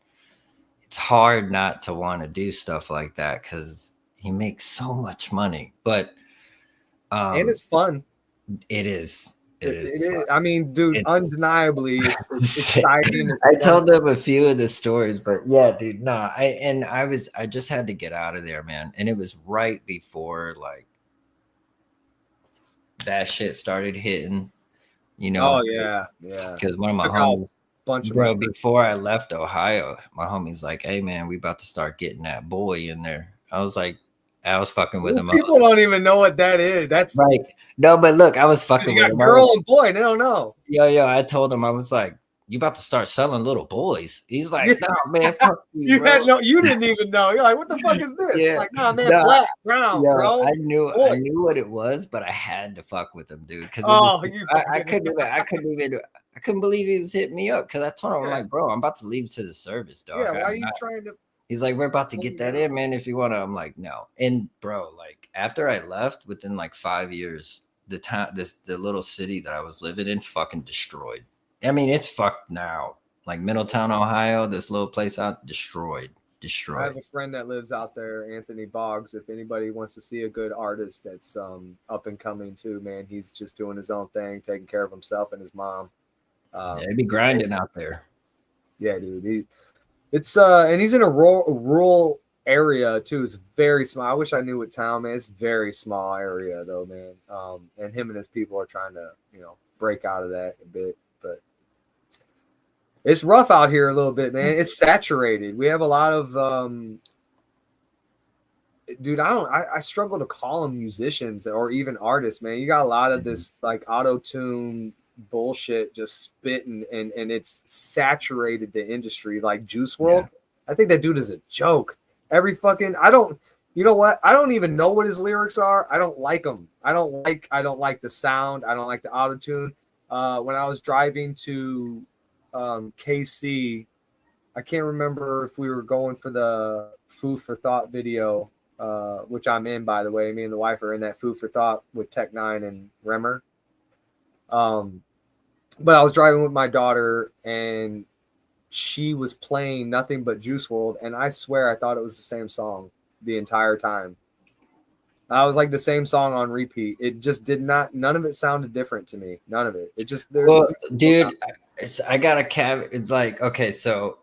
it's hard not to want to do stuff like that because he makes so much money. But And it's fun. it is. It is. It is. I mean, dude, It's undeniably, it's exciting. It's I fun. told them a few of the stories, but yeah, dude, no, I just had to get out of there, man. And it was right before like that shit started hitting, you know. Oh yeah, yeah. Because one of my Took out homies, bunch of my bro, friends. before I left Ohio, my homie's like, "Hey, man, we about to start getting that boy in there." I was like, I was fucking with him. People don't even know what that is. That's right. No, but look, I was fucking you with got him. girl and boy, they don't know. Yo, I told him, I was like, you about to start selling little boys. He's Yeah. like, no, man, fuck you, You had bro. no, you didn't even know. You're like, what the fuck is this? Yeah, Like, nah, man, no, black, brown, yo, bro, I boy. knew what it was, but I had to fuck with him, dude, because it was. Oh, you fucking I couldn't believe he was hitting me up because I told him, I'm yeah, like, bro, I'm about to leave to the service, yeah. dog. Why are you trying to He's like, we're about to pull get me that down? in, man. If you want to, I'm like, no. And bro, like after I left, within like 5 years, the little city that I was living in, fucking destroyed. I mean, it's fucked now. Like Middletown, Ohio, this little place out, destroyed, I have destroyed. a friend that lives out there, Anthony Boggs. If anybody wants to see a good artist that's up and coming too, man, he's just doing his own thing, taking care of himself and his mom. Yeah, they be He's grinding out there. yeah, dude. It's and he's in a rural area too. It's very small. I wish I knew what town, man. It's very small area though, man. And him and his people are trying to, break out of that a bit, but it's rough out here a little bit, man. It's saturated. We have a lot of dude, I struggle to call them musicians or even artists, man. You got a lot of this like auto tune bullshit just spitting, and it's saturated the industry like Juice Yeah. World. I think that dude is a joke. Every fucking I don't you know what? I don't even know what his lyrics are. I don't like them. I don't like the sound. I don't like the auto tune. When I was driving to KC, I can't remember if we were going for the Food for Thought video, which I'm in, by the way. Me and the wife are in that Food for Thought with Tech Nine and Remmer. Um, but I was driving with my daughter, and she was playing nothing but Juice World, and I swear I thought it was the same song the entire time. I was like the same song on repeat. It just did not. None of it sounded different to me. None of it. It just there. Well, dude, I got a cab. It's like, okay, so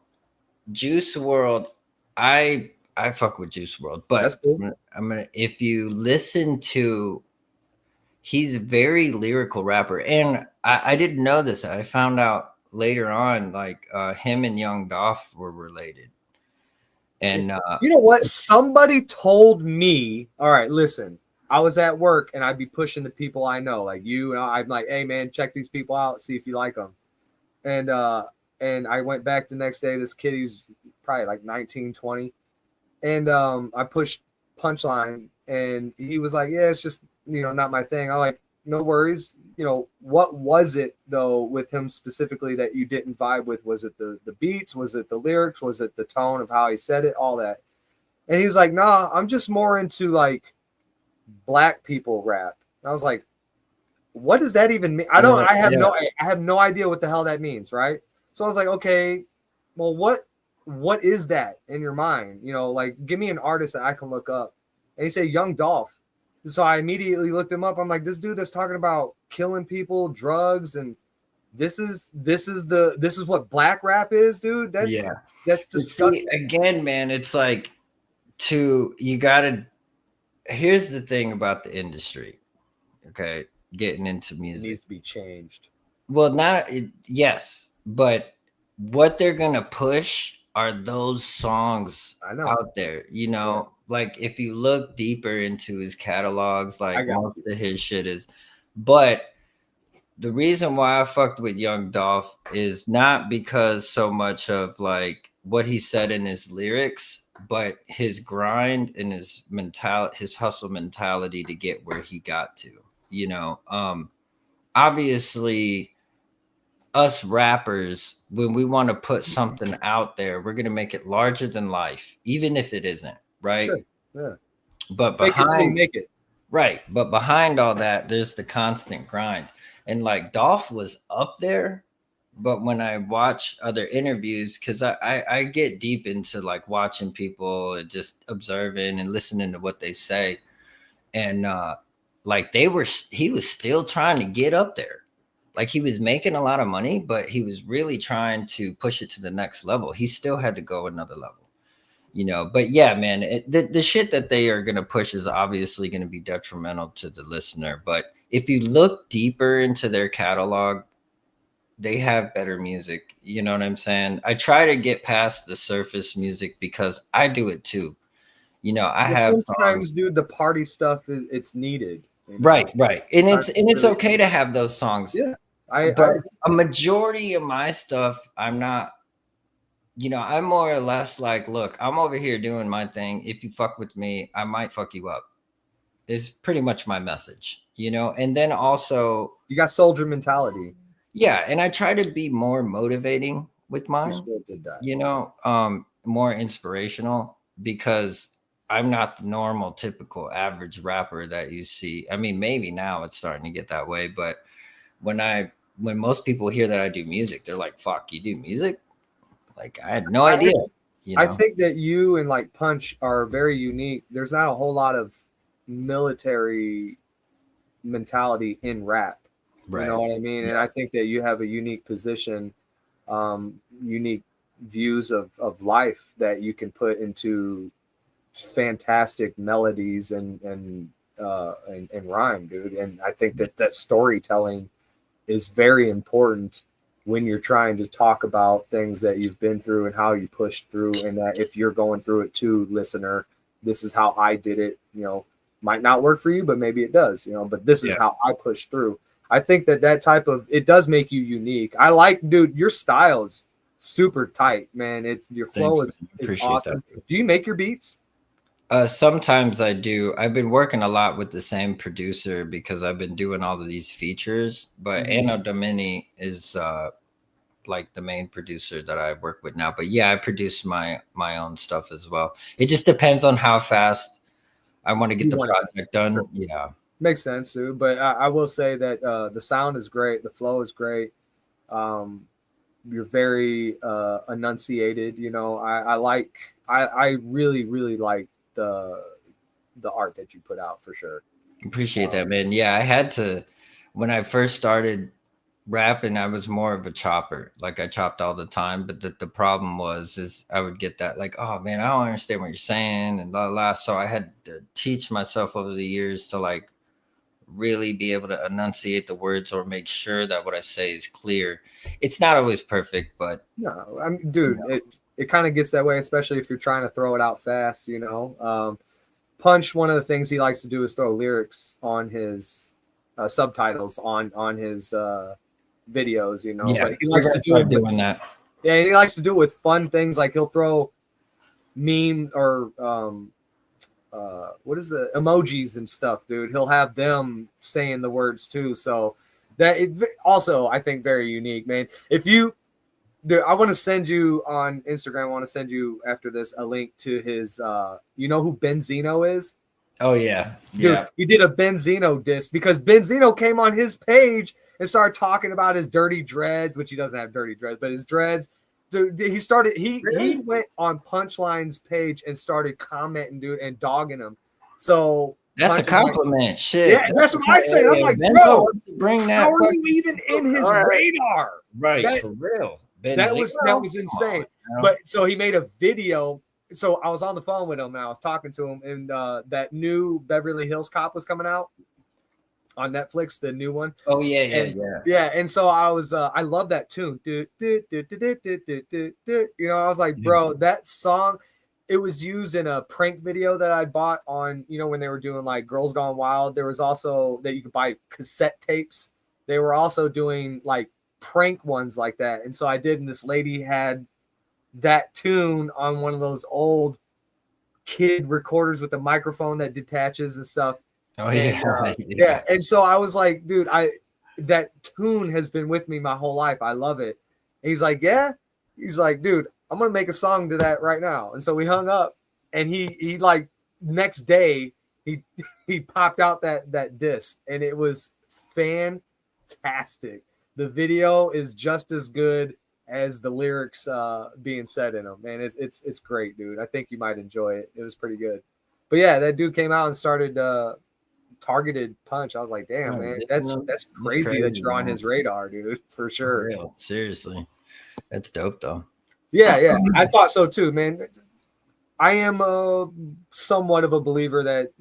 Juice World, I fuck with Juice World, That's but cool. I'm gonna if you listen to, he's a very lyrical rapper, and I didn't know this. I found out later on, like him and Young Dolph were related, and You know what? Somebody told me, all right, listen, I was at work and I'd be pushing the people I know, like you, and I'm like, hey man, check these people out, see if you like them. And and I went back the next day, this kid, he's probably like 19, 20. And I pushed punchline and he was like, yeah, it's just, not my thing. I'm like, no worries. What was it though with him specifically that you didn't vibe with? Was it the beats? Was it the lyrics? Was it the tone of how he said it? All that. And he's like, nah, I'm just more into like black people rap. And I was like, what does that even mean? yeah, I have no idea what the hell that means, right? So I was like, okay, well, what is that in your mind? Like give me an artist that I can look up. And he said Young Dolph. So I immediately looked him up. I'm like, this dude is talking about killing people, drugs, and this is what black rap is, dude. That's yeah. that's But see, disgusting. again, man, it's like you gotta. Here's the thing about the industry. Okay, getting into It music. needs to be changed. Well, yes, but what they're gonna push are those songs I know. out there. Yeah, Like if you look deeper into his catalogs, I like got most you. of his shit is. But the reason why I fucked with Young Dolph is not because so much of like what he said in his lyrics, but his grind and his hustle mentality to get where he got to. Obviously us rappers, when we want to put something out there, we're going to make it larger than life, even if it isn't, right? Sure. Yeah. But Fake it till you behind, make it. right, but behind all that, there's the constant grind. And like Dolph was up there, but when I watch other interviews, because I get deep into like watching people and just observing and listening to what they say. And like he was still trying to get up there. Like he was making a lot of money, but he was really trying to push it to the next level. He still had to go another level. But yeah, man, the shit that they are going to push is obviously going to be detrimental to the listener. But if you look deeper into their catalog, they have better music. You know what I'm saying? I try to get past the surface music because I do it too. I Well, have songs. sometimes, dude, the party stuff it's needed. Right. And it's Sometimes and it's really okay to have those songs. yeah. But a majority of my stuff, I'm not, I'm more or less like, look, I'm over here doing my thing. If you fuck with me, I might fuck you up. Is pretty much my message, and then also you got soldier mentality. Yeah, and I try to be more motivating with You mine, still did that. more inspirational because I'm not the normal, typical, average rapper that you see. I mean, maybe now it's starting to get that way, but when most people hear that I do music, they're like, "Fuck, you do music?" Like I had no idea. I think that you and like Punch are very unique. There's not a whole lot of military mentality in rap. You Right? know what I mean? And Yeah. I think that you have a unique position, unique views of life that you can put into fantastic melodies and rhyme, dude. And I think that storytelling is very important when you're trying to talk about things that you've been through and how you pushed through, and that if you're going through it too, listener, this is how I did it. Might not work for you, but maybe it does. But this is how I pushed through. I think that type of it does make you unique. I like, dude, your style is super tight, man. It's your flow is awesome. That. Do you make your beats? Sometimes I do. I've been working a lot with the same producer because I've been doing all of these features. But Anno Domini is like the main producer that I work with now. But yeah, I produce my own stuff as well. It just depends on how fast I want to get the project done. Sure. Yeah, makes sense, dude. But I will say that the sound is great, the flow is great. You're very enunciated. I really really like the art that you put out for sure. Appreciate that, man. Yeah, I had to when I first started rapping, I was more of a chopper. Like I chopped all the time, but the problem is I would get that like, oh man, I don't understand what you're saying and blah blah. So I had to teach myself over the years to like really be able to enunciate the words or make sure that what I say is clear. It's not always perfect, but no, I mean, dude, it kind of gets that way, especially if you're trying to throw it out fast. Punch, one of the things he likes to do is throw lyrics on his subtitles on his videos, Yeah, but he likes to do it doing that. Yeah, and he likes to do it with fun things, like he'll throw meme or what is the emojis and stuff, dude. He'll have them saying the words too. So that it also, I think, very unique, man. If you dude, I want to send you on Instagram. I want to send you after this a link to his you know who Benzino is? Oh yeah. Dude, he did a Benzino diss because Benzino came on his page and started talking about his dirty dreads, which he doesn't have dirty dreads, but his dreads. Dude, he went on Punchline's page and started commenting, dude, and dogging him. So that's a compliment. Like, shit. Yeah, that's what I said. I'm like, bro, bring that. How are you even in his radar? Right, for real. That was insane. But so he made a video. So I was on the phone with him and I was talking to him, and that new Beverly Hills Cop was coming out on Netflix, the new one. Oh yeah. And so I was I love that tune. I was like, bro, that song, it was used in a prank video that I bought on, when they were doing like Girls Gone Wild. There was also that you could buy cassette tapes. They were also doing like prank ones like that. And so I did, and this lady had that tune on one of those old kid recorders with the microphone that detaches and stuff. Oh yeah. And so I was like, dude, that tune has been with me my whole life. I love it. And he's like, yeah. He's like, dude, I'm gonna make a song to that right now. And so we hung up, and he like next day he popped out that disc, and it was fantastic. The video is just as good as the lyrics being said in them. Man, it's great, dude. I think you might enjoy it. It was pretty good. But yeah, that dude came out and started targeted Punch. I was like, damn, man, that's crazy that you're on his radar, dude, for sure. For real. Seriously. That's dope though. Yeah. I thought so too, man. I am somewhat of a believer that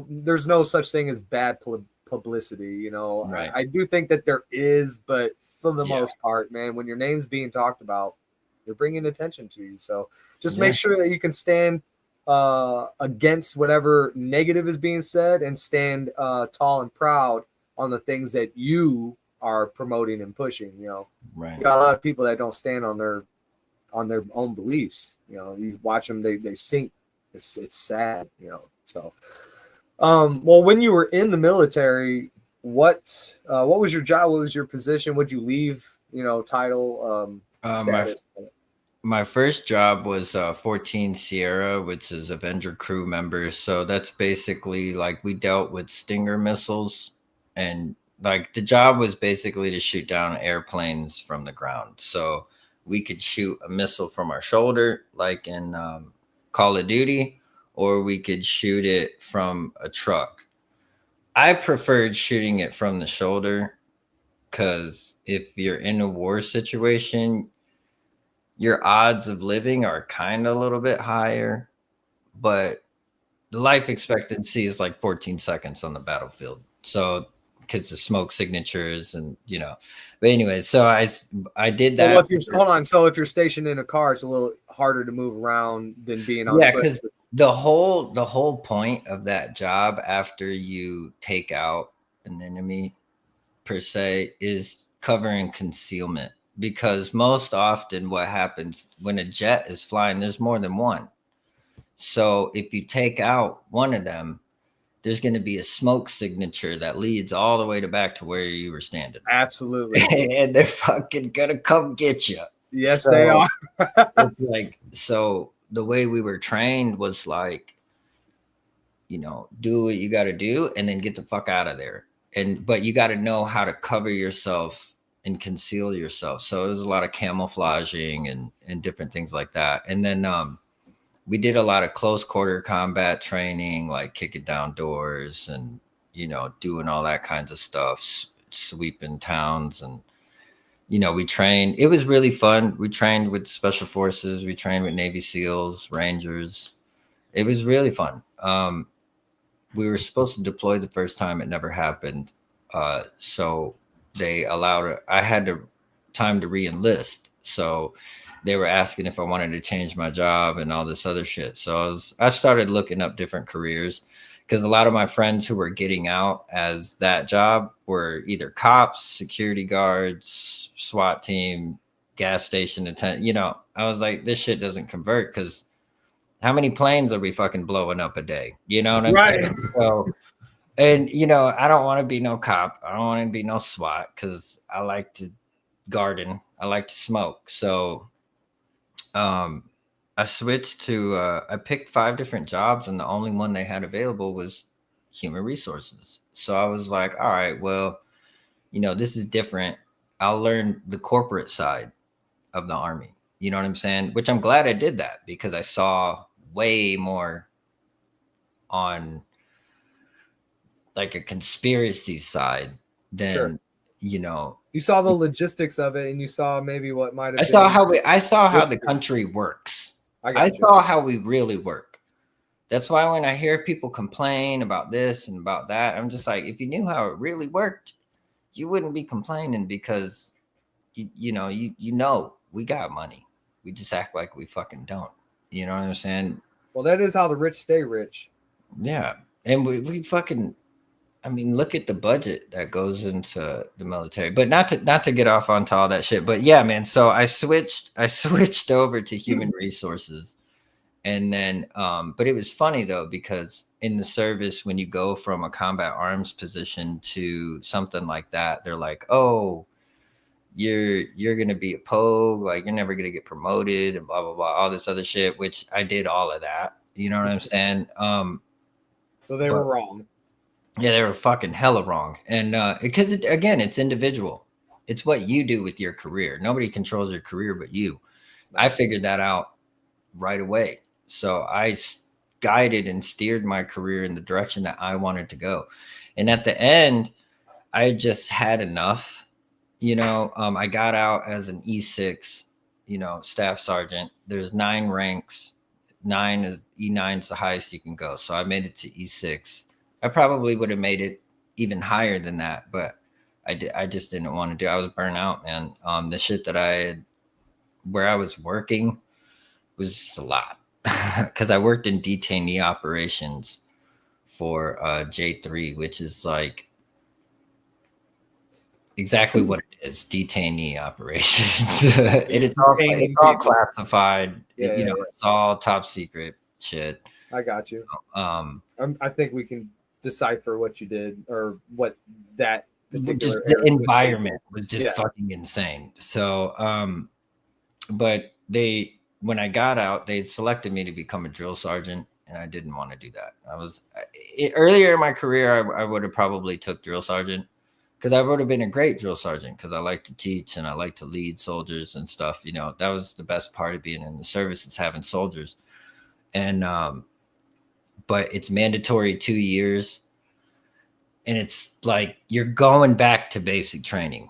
there's no such thing as bad publicity, Right. I do think that there is, but for the most part, man, when your name's being talked about, you're bringing attention to you. So just make sure that you can stand against whatever negative is being said and stand tall and proud on the things that you are promoting and pushing. Right. You got a lot of people that don't stand on their own beliefs. You watch them, they sink. It's sad. So well, when you were in the military, what was your job? What was your position? Would you leave? Title, My status. my first job was 14 Sierra, which is Avenger crew members. So that's basically like we dealt with Stinger missiles, and like the job was basically to shoot down airplanes from the ground. So we could shoot a missile from our shoulder, like in Call of Duty, or we could shoot it from a truck. I preferred shooting it from the shoulder because if you're in a war situation, your odds of living are kind of a little bit higher, but the life expectancy is like 14 seconds on the battlefield. So because the smoke signatures and but anyway, so I did Well, that. if you're hold on, so if you're stationed in a car, it's a little harder to move around than being on Yeah, foot. because the whole point of that job after you take out an enemy per se is covering concealment, because most often what happens when a jet is flying, there's more than one. So if you take out one of them, there's going to be a smoke signature that leads all the way to back to where you were standing. Absolutely. And they're fucking gonna come get you. Yes, they So are. it's like, so the way we were trained was like, do what you got to do and then get the fuck out of there. But you got to know how to cover yourself and conceal yourself. So there's a lot of camouflaging and different things like that. And then we did a lot of close quarter combat training, like kicking down doors and doing all that kinds of stuff, sweeping towns. And we trained. It was really fun. We trained with special forces. We trained with Navy SEALs, Rangers. It was really fun. We were supposed to deploy the first time. It never happened. So they allowed, I had time to re-enlist. So they were asking if I wanted to change my job and all this other shit. So I started looking up different careers, because a lot of my friends who were getting out as that job were either cops, security guards, SWAT team, gas station attendant. I was like, this shit doesn't convert, because how many planes are we fucking blowing up a day? You know what I'm Right. saying? So, and I don't want to be no cop. I don't want to be no SWAT, because I like to garden. I like to smoke. So, um, I switched to. I picked 5 different jobs, and the only one they had available was human resources. So I was like, all right, well, this is different. I'll learn the corporate side of the Army. You know what I'm saying? Which I'm glad I did that, because I saw way more on like a conspiracy side Sure. than you know You saw the logistics of it, and you saw maybe what might I have saw been how the risky. country works. I I got you. saw how we really work. That's why when I hear people complain about this and about that, I'm just like, if you knew how it really worked, you wouldn't be complaining, because you we got money. We just act like we fucking don't. You know what I'm saying? Well, that is how the rich stay rich. Yeah. And we fucking, I mean, look at the budget that goes into the military. But not to get off onto all that shit. But yeah, man. So I switched over to human resources. And then but it was funny though, because in the service, when you go from a combat arms position to something like that, they're like, oh, you're gonna be a pogue, like you're never gonna get promoted and blah blah blah, all this other shit, which I did all of that. You know what I'm saying? So they were But wrong. yeah, they were fucking hella wrong. And because again, it's individual. It's what you do with your career. Nobody controls your career but you. I figured that out right away. So guided and steered my career in the direction that I wanted to go. And at the end, I just had enough. I got out as an E6, staff sergeant. There's 9 ranks. E9 is the highest you can go. So I made it to E6. I probably would have made it even higher than that, but I just didn't want to do. I was burnt out, man. The shit that where I was working was just a lot, because I worked in detainee operations for J3, which is like exactly what it is, detainee operations. It's Detaining all people. classified. Yeah, yeah, yeah. It's all top secret shit. I got you. Um, I think we can decipher what you did or what that just particular the area was like. environment was just Yeah. fucking insane. So, but when I got out, they selected me to become a drill sergeant, and I didn't want to do that. Earlier in my career, I would have probably took drill sergeant because I would have been a great drill sergeant because I like to teach and I like to lead soldiers and stuff. That was the best part of being in the service is having soldiers. And but it's mandatory 2 years, and it's like you're going back to basic training.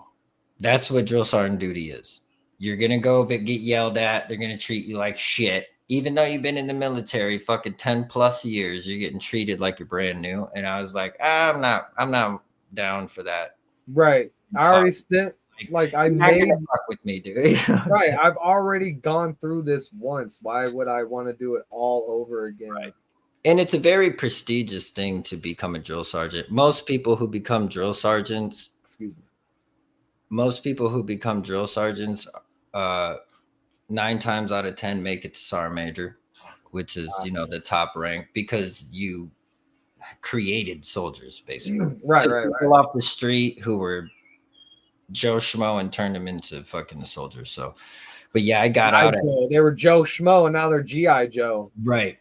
That's what drill sergeant duty is. You're gonna go but get yelled at. They're gonna treat you like shit. Even though you've been in the military fucking 10 plus years, you're getting treated like you're brand new. And I was like, I'm not down for that. Right. I Fuck. already spent like I You're not made gonna fuck with me, dude. You know what I'm right. saying? I've already gone through this once. Why would I want to do it all over again? Right. And it's a very prestigious thing to become a drill sergeant. Excuse me. Most people who become drill sergeants, uh, 9 times out of 10 make it to sergeant major, which is the top rank because you created soldiers basically. Right, Took right, right. people off the street who were Joe Schmo and turned them into fucking soldiers. So, but yeah, I got GI out at Joe. They were Joe Schmo and now they're GI Joe. right.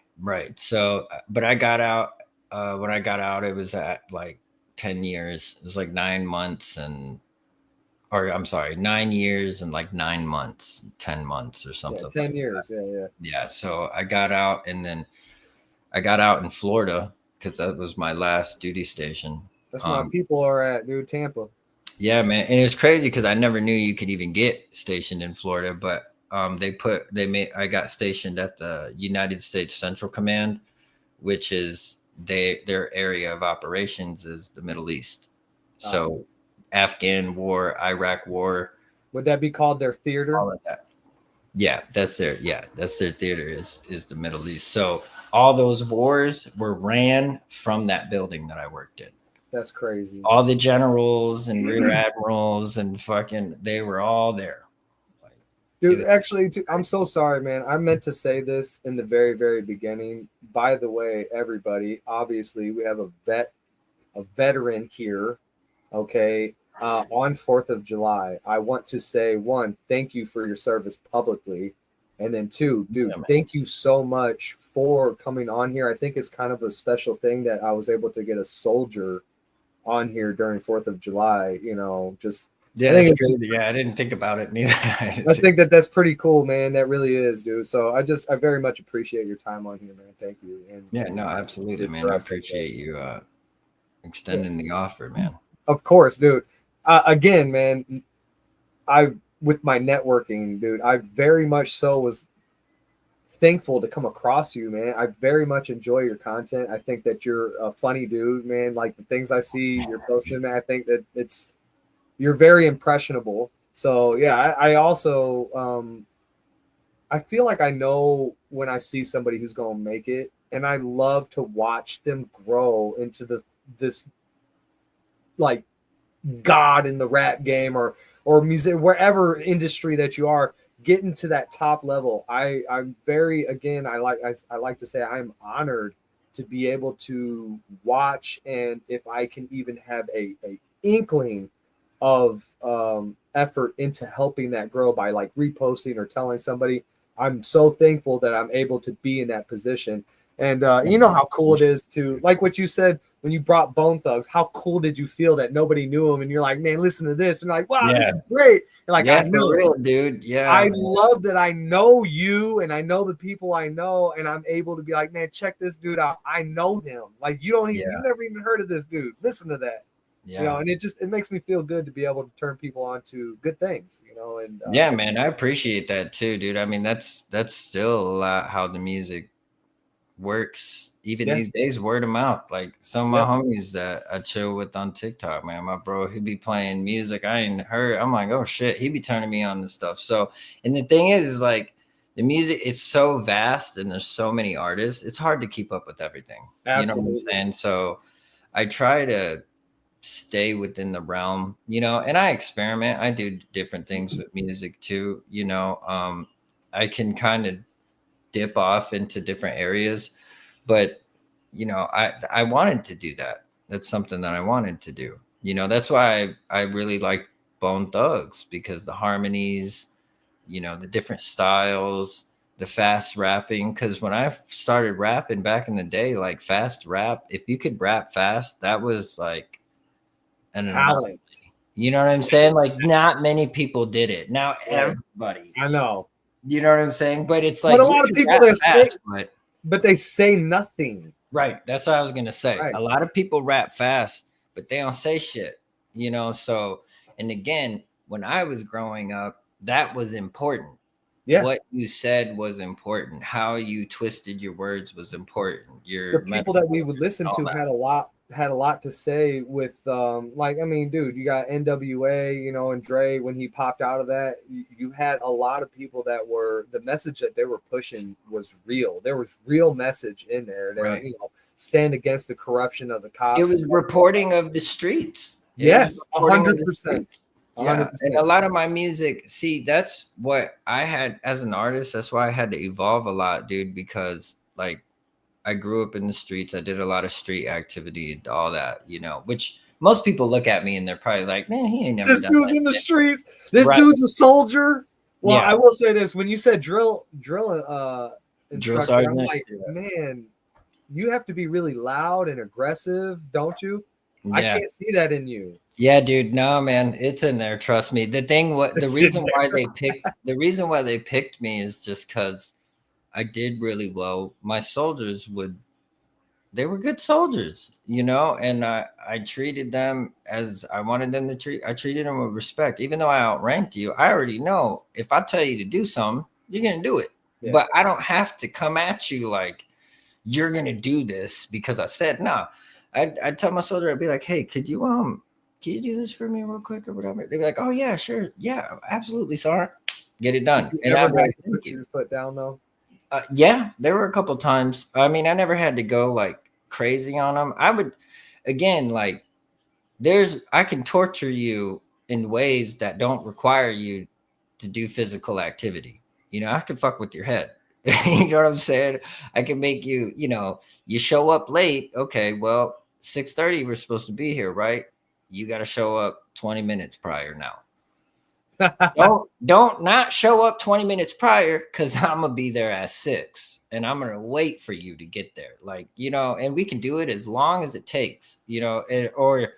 So, but I got out. When I got out, it was at like 10 years. It was like 9 months or I'm sorry, 9 years and like 9 months, 10 months or Yeah, something 10 like years. that. Yeah, yeah. Yeah. So I got out, and then I got out in Florida because that was my last duty station. That's where my Um, people are at, dude. Tampa. yeah, man. And it's crazy because I never knew you could even get stationed in Florida, but I got stationed at the United States Central Command, which is their area of operations is the Middle East. So Afghan war, Iraq war, Would that be called their theater? all of that. That's their theater is the Middle East. So all those wars were ran from that building that I worked in. That's crazy. All the generals and rear admirals and fucking they were all there. Like, Dude, actually, I'm so sorry, man. I meant to say this in the very, very beginning. By the way, everybody, obviously, we have a veteran here, okay, on 4th of July. I want to say, one, thank you for your service publicly. And then two, dude, yeah, thank you so much for coming on here. I think it's kind of a special thing that I was able to get a soldier on here during 4th of July, just yeah, I that's think it's crazy. Yeah, I didn't think about it neither. I think that that's pretty cool, man. That really is, dude. So I very much appreciate your time on here, man. Thank you. And Yeah, no, absolutely, good man. for I us. appreciate you Yeah, extending the offer, man. of course, dude. Again, man, I with my networking, dude, I very much so was thankful to come across you, man. I very much enjoy your content. I think that you're a funny dude, man. Like the things I see you're posting, man. I think that you're very impressionable. So yeah, I also I feel like I know when I see somebody who's gonna make it, and I love to watch them grow into this like god in the rap game or music, wherever industry that you are, getting to that top level. I'm very again I like to say I'm honored to be able to watch, and if I can even have a inkling of effort into helping that grow by like reposting or telling somebody, I'm so thankful that I'm able to be in that position. And you know how cool it is to, like what you said when you brought Bone Thugs. How cool did you feel that nobody knew him, and you're like, man, listen to this, and like, wow, this Yeah, is great. And like, yeah, I for know, real, dude. Yeah, I man. love that I know you, and I know the people I know, and I'm able to be like, man, check this dude out. I know him. Like Yeah, you've never even heard of this dude. Listen to that. yeah. And it makes me feel good to be able to turn people on to good things, and Yeah, man, I appreciate that too, dude. I mean, that's still a lot how the music works. Even yeah, these days, word of mouth. Like some of my yeah, homies that I chill with on TikTok, man. My bro, he be playing music I ain't heard. I'm like, oh shit, he be turning me on this stuff. So, and the thing is like the music, it's so vast and there's so many artists. It's hard to keep up with everything. You know what I'm absolutely. saying? So I try to stay within the realm, you know, and I experiment. I do different things with music too, you know. I can kind of dip off into different areas, but you know, I wanted to do that. That's something that I wanted to do. You know, that's why I really like Bone Thugs, because the harmonies, you know, the different styles, the fast rapping. Because when I started rapping back in the day, like fast rap, if you could rap fast, that was like an anomaly. Talent. You know what I'm saying? Like not many people did it. Now Right. everybody. I know. You know what I'm saying? But it's But like a you lot of can people rap that say, fast, but but they say nothing. right. That's what I was gonna say. Right. A lot of people rap fast, but they don't say shit. You know, so and again, when I was growing up, that was important. Yeah. What you said was important. How you twisted your words was important. The Your people that we metaphors would and listen all to that. had a lot to say with like, I mean, dude, you got NWA, you know, and Dre. When he popped out of that, you had a lot of people that were, the message that they were pushing was real. There was real message in there. They're, Right. you know, stand against the corruption of the It cops and was reporting of the streets. It was yes, reporting of the 100%. streets. Yeah. And a 100%. lot of my music, see, that's what I had as an artist. That's why I had to evolve a lot, dude, because like I grew up in the streets. I did a lot of street activity and all that, you know, which most people look at me and they're probably like, man, he ain't never This done dude's that in the shit. streets. This Right. dude's a soldier. Well, Yeah. I will say this: when you said drill Drill instructor, I'm sergeant. like, Yeah. man, you have to be really loud and aggressive, don't you? I Yeah. can't see that in you. Yeah, dude. No, man, it's in there. Trust me. The thing, what It's in there. the reason why they picked me is just because I did really well. My soldiers would, they were good soldiers, you know, and I treated them as I wanted them to treat. I treated them with respect, even though I outranked you. I already know if I tell you to do something, you're gonna do it. Yeah. But I don't have to come at you like you're gonna do this because I said no. I'd tell my soldier, I'd be like, hey, can you do this for me real quick or whatever? They'd be like, oh yeah, sure, yeah, absolutely, sorry. Get it Did done. you And ever I'd be have like, to thank put you. your foot down though? Yeah, there were a couple times. I mean, I never had to go like crazy on them. I would, again, like I can torture you in ways that don't require you to do physical activity. You know, I can fuck with your head. You know what I'm saying? I can make you, you know, you show up late. Okay, well, 6:30 we're supposed to be here, right? You got to show up 20 minutes prior now. Don't not show up 20 minutes prior because I'm gonna be there at 6 and I'm gonna wait for you to get there. Like, you know, and we can do it as long as it takes, you know, or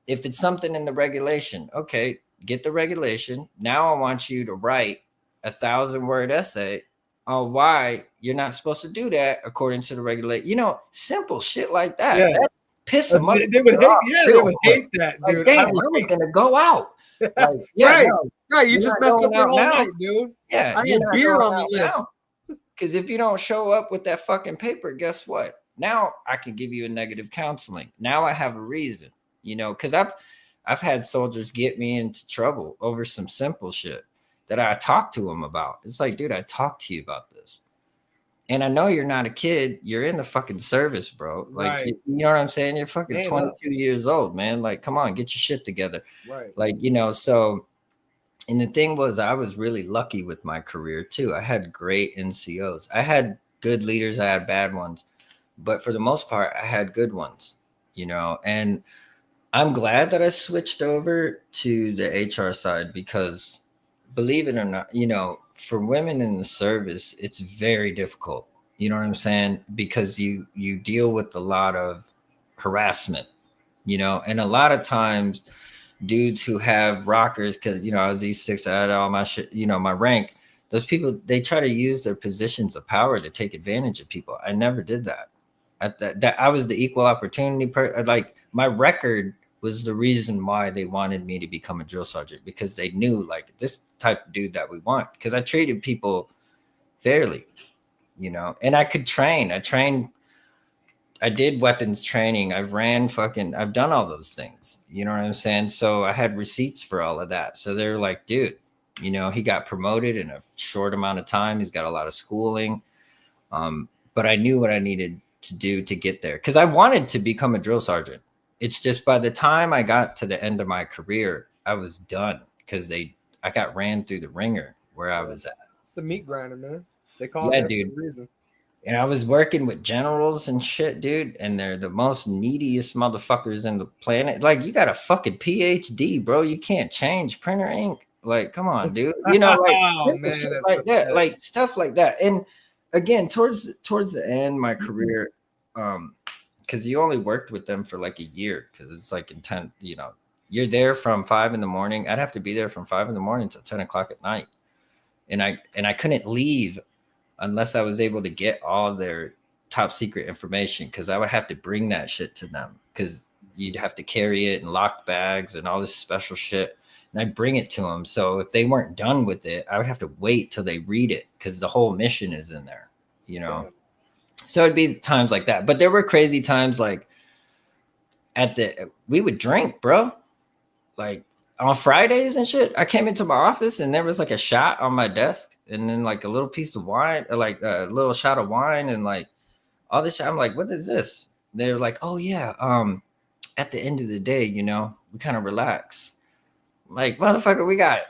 if it's something in the regulation, okay, get the regulation. Now I want you to write 1,000-word essay on why you're not supposed to do that according to the regulation. You know, simple shit like that. Yeah. That piss a They would motherfucker hate, off yeah, they real would quick. hate that, Like, dude. I damn, would I was gonna go out. Like, yeah, right, no, right. You you're just not messed up going your out whole now. night, dude. Yeah, I you're had not beer going on the out list. now. Because if you don't show up with that fucking paper, guess what? Now I can give you a negative counseling. Now I have a reason, you know, because I've had soldiers get me into trouble over some simple shit that I talked to them about. It's like, dude, I talked to you about this. And I know you're not a kid. You're in the fucking service, bro. Like, Right. you know what I'm saying? You're fucking Man up. 22 years old, man. Like, come on, get your shit together. Right. Like, you know, so and the thing was, I was really lucky with my career too. I had great NCOs. I had good leaders, I had bad ones, but for the most part, I had good ones, you know. And I'm glad that I switched over to the HR side because believe it or not, you know, for women in the service, it's very difficult. You know what I'm saying? Because you deal with a lot of harassment, you know, and a lot of times dudes who have rockers, because you know I was E6, I had all my shit, you know, my rank. Those people, they try to use their positions of power to take advantage of people. I never did that. At that I was the equal opportunity like my record was the reason why they wanted me to become a drill sergeant, because they knew like this type of dude that we want, because I treated people fairly, you know, and I could train. I did weapons training. I've done all those things. You know what I'm saying? So I had receipts for all of that. So they're like, dude, you know, he got promoted in a short amount of time. He's got a lot of schooling. But I knew what I needed to do to get there because I wanted to become a drill sergeant. It's just by the time I got to the end of my career, I was done because I got ran through the ringer where I Yeah. was at. It's the meat grinder, man. They call it Yeah, that for dude. a reason. And I was working with generals and shit, dude, and they're the most neediest motherfuckers in the planet. Like, you got a fucking PhD, bro. You can't change printer ink. Like, come on, dude. You know, like Oh simple shit man, that's like that, pathetic. like stuff like that. And again, towards the end, my career, because you only worked with them for like a year, because it's like intent. You know, you're there from 5 in the morning. I'd have to be there from 5 in the morning till 10 o'clock at night, and I couldn't leave unless I was able to get all their top secret information, because I would have to bring that shit to them, because you'd have to carry it in locked bags and all this special shit. And I'd bring it to them. So if they weren't done with it, I would have to wait till they read it, because the whole mission is in there, you know? Damn. So it'd be times like that. But there were crazy times like we would drink, bro. Like on Fridays and shit, I came into my office and there was like a shot on my desk, and then like a little piece of wine, or like a little shot of wine, and like all this shit. I'm like, what is this? They're like, oh yeah, at the end of the day, you know, we kind of relax. Like, motherfucker, we got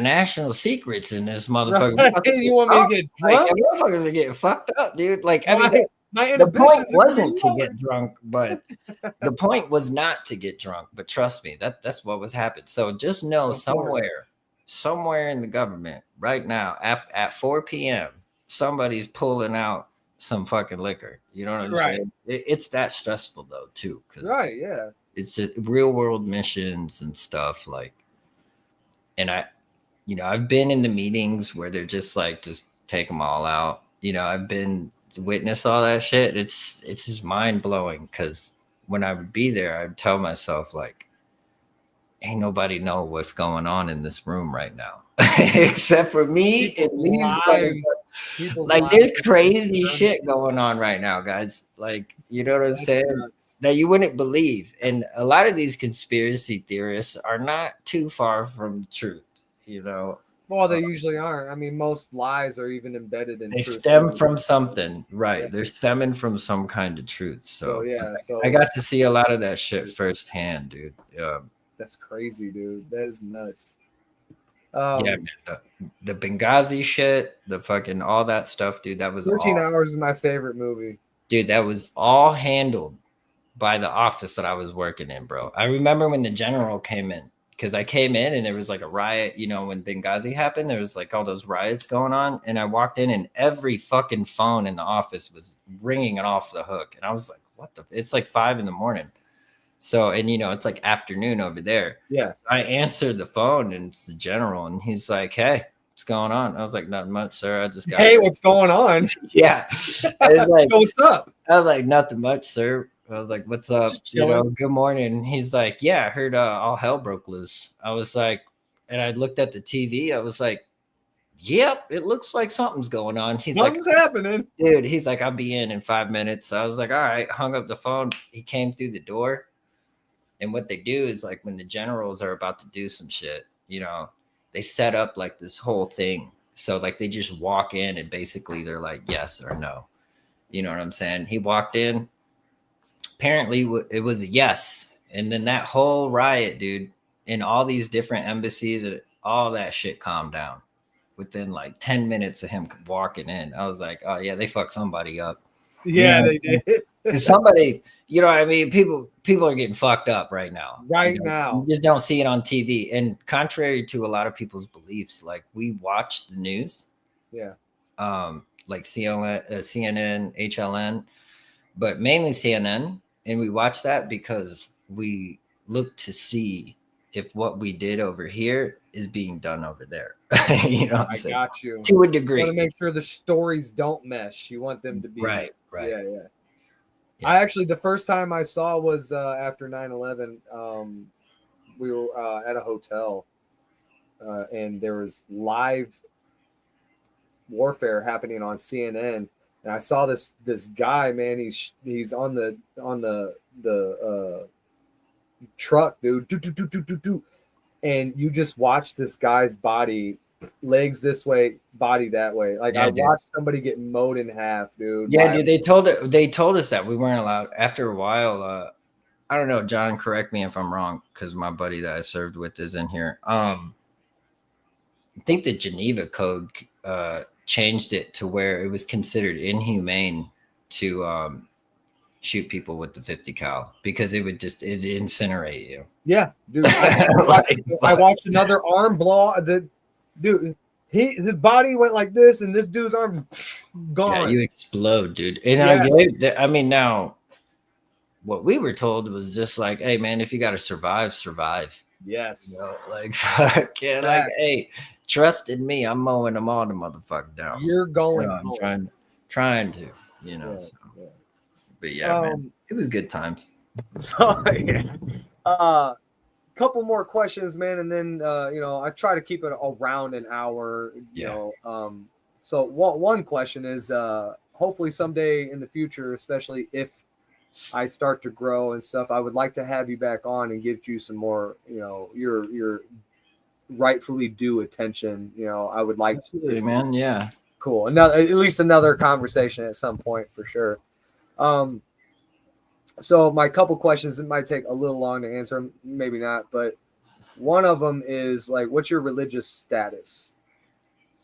national secrets in this motherfucker. Right. You want me to get Like, drunk? motherfuckers are getting fucked up, dude. Like, I mean, My the point inhibitions are gonna wasn't be to lower. get drunk, but the point was not to get drunk. But trust me, that's what was happening. So just know, Of course. somewhere in the government right now at 4 p.m., somebody's pulling out some fucking liquor. You know what I'm Right. saying? It's that stressful though too, because Right. Yeah. it's just real world missions and stuff like. And I've been in the meetings where they're just like, just take them all out. I've been to witness all that shit. It's just mind blowing, because when I would be there, I'd tell myself like, ain't nobody know what's going on in this room right now except for me and People's these lives. motherfuckers. People's Like, lives. there's crazy shit going on right now, guys. Like, you know what I'm That's saying? nuts. That you wouldn't believe. And a lot of these conspiracy theorists are not too far from the truth, you know. Well, they usually aren't. I mean, most lies are even embedded in They truth. stem from something, Yeah. right? They're stemming from some kind of truth. So So yeah. So I got to see a lot of that shit firsthand, dude. that's crazy, dude. That is nuts. Yeah, man. The Benghazi shit, the fucking all that stuff, dude. That was 13 all, Hours is my favorite movie. dude. That was all handled by the office that I was working in, bro. I remember when the general came in, because I came in and there was like a riot, when Benghazi happened, there was like all those riots going on. And I walked in and every fucking phone in the office was ringing it off the hook. And I was like, what it's like 5 in the morning. So, and it's like afternoon over there. Yeah. I answered the phone and it's the general and he's like, hey, what's going on? I was like, nothing much, sir. I just got Hey, what's going on? yeah. I was like, What's up? I was like, nothing much, sir. I was like, what's up? Just chilling. Good morning. He's like, yeah, I heard all hell broke loose. I was like, and I looked at the TV. I was like, yep, it looks like something's going on. He's Something's happening. dude, he's like, I'll be in 5 minutes. I was like, all right, hung up the phone. He came through the door. And what they do is like when the generals are about to do some shit, they set up like this whole thing. So like they just walk in and basically they're like, yes or no. You know what I'm saying? He walked in. Apparently it was a yes. And then that whole riot, dude, in all these different embassies, all that shit calmed down within like 10 minutes of him walking in. I was like, oh yeah, they fucked somebody up. Yeah, they did. Somebody, you know what I mean? People are getting fucked up right now. Right now. You just don't see it on TV. And contrary to a lot of people's beliefs, like we watch the news. Yeah. Like CNN, HLN, but mainly CNN. And we watch that because we look to see if what we did over here is being done over there. You know what I'm saying? Got you. To a You degree. want to make sure the stories don't mesh. You want them to be right. Yeah. I actually, the first time I saw was after 9/11. We were at a hotel and there was live warfare happening on CNN. And I saw this guy, man. He's on the truck, dude. And you just watch this guy's body legs this way, body that way. Like Yeah, I dude. watched somebody get mowed in half, dude. Yeah, By dude. They told us that we weren't allowed. After a while, I don't know, John. Correct me if I'm wrong, because my buddy that I served with is in here. I think the Geneva Code changed it to where it was considered inhumane to shoot people with the 50 cal because it would just it incinerate you. yeah, dude. Like, I fuck. watched another arm blow. The dude, his body went like this, and this dude's arm Yeah, gone. you explode, dude. And Yeah. I mean, now what we were told was just like, hey, man, if you got to survive, survive. You Yes. know, like, fuck yeah, like, Fact. hey, trust in me. I'm mowing them all the motherfucker down. You're You know, going I'm home. trying to, you know. Yeah. So, Yeah. but yeah, man, Um. it was good times. So yeah. Couple more questions, man, and then I try to keep it around an hour. Yeah. So one question is, hopefully someday in the future, especially if I start to grow and stuff, I would like to have you back on and give you some more, your rightfully due attention. I would like Absolutely, man. Yeah. cool another at least another conversation at some point for sure. Um, so my couple questions, it might take a little long to answer, maybe not, but one of them is like, what's your religious status?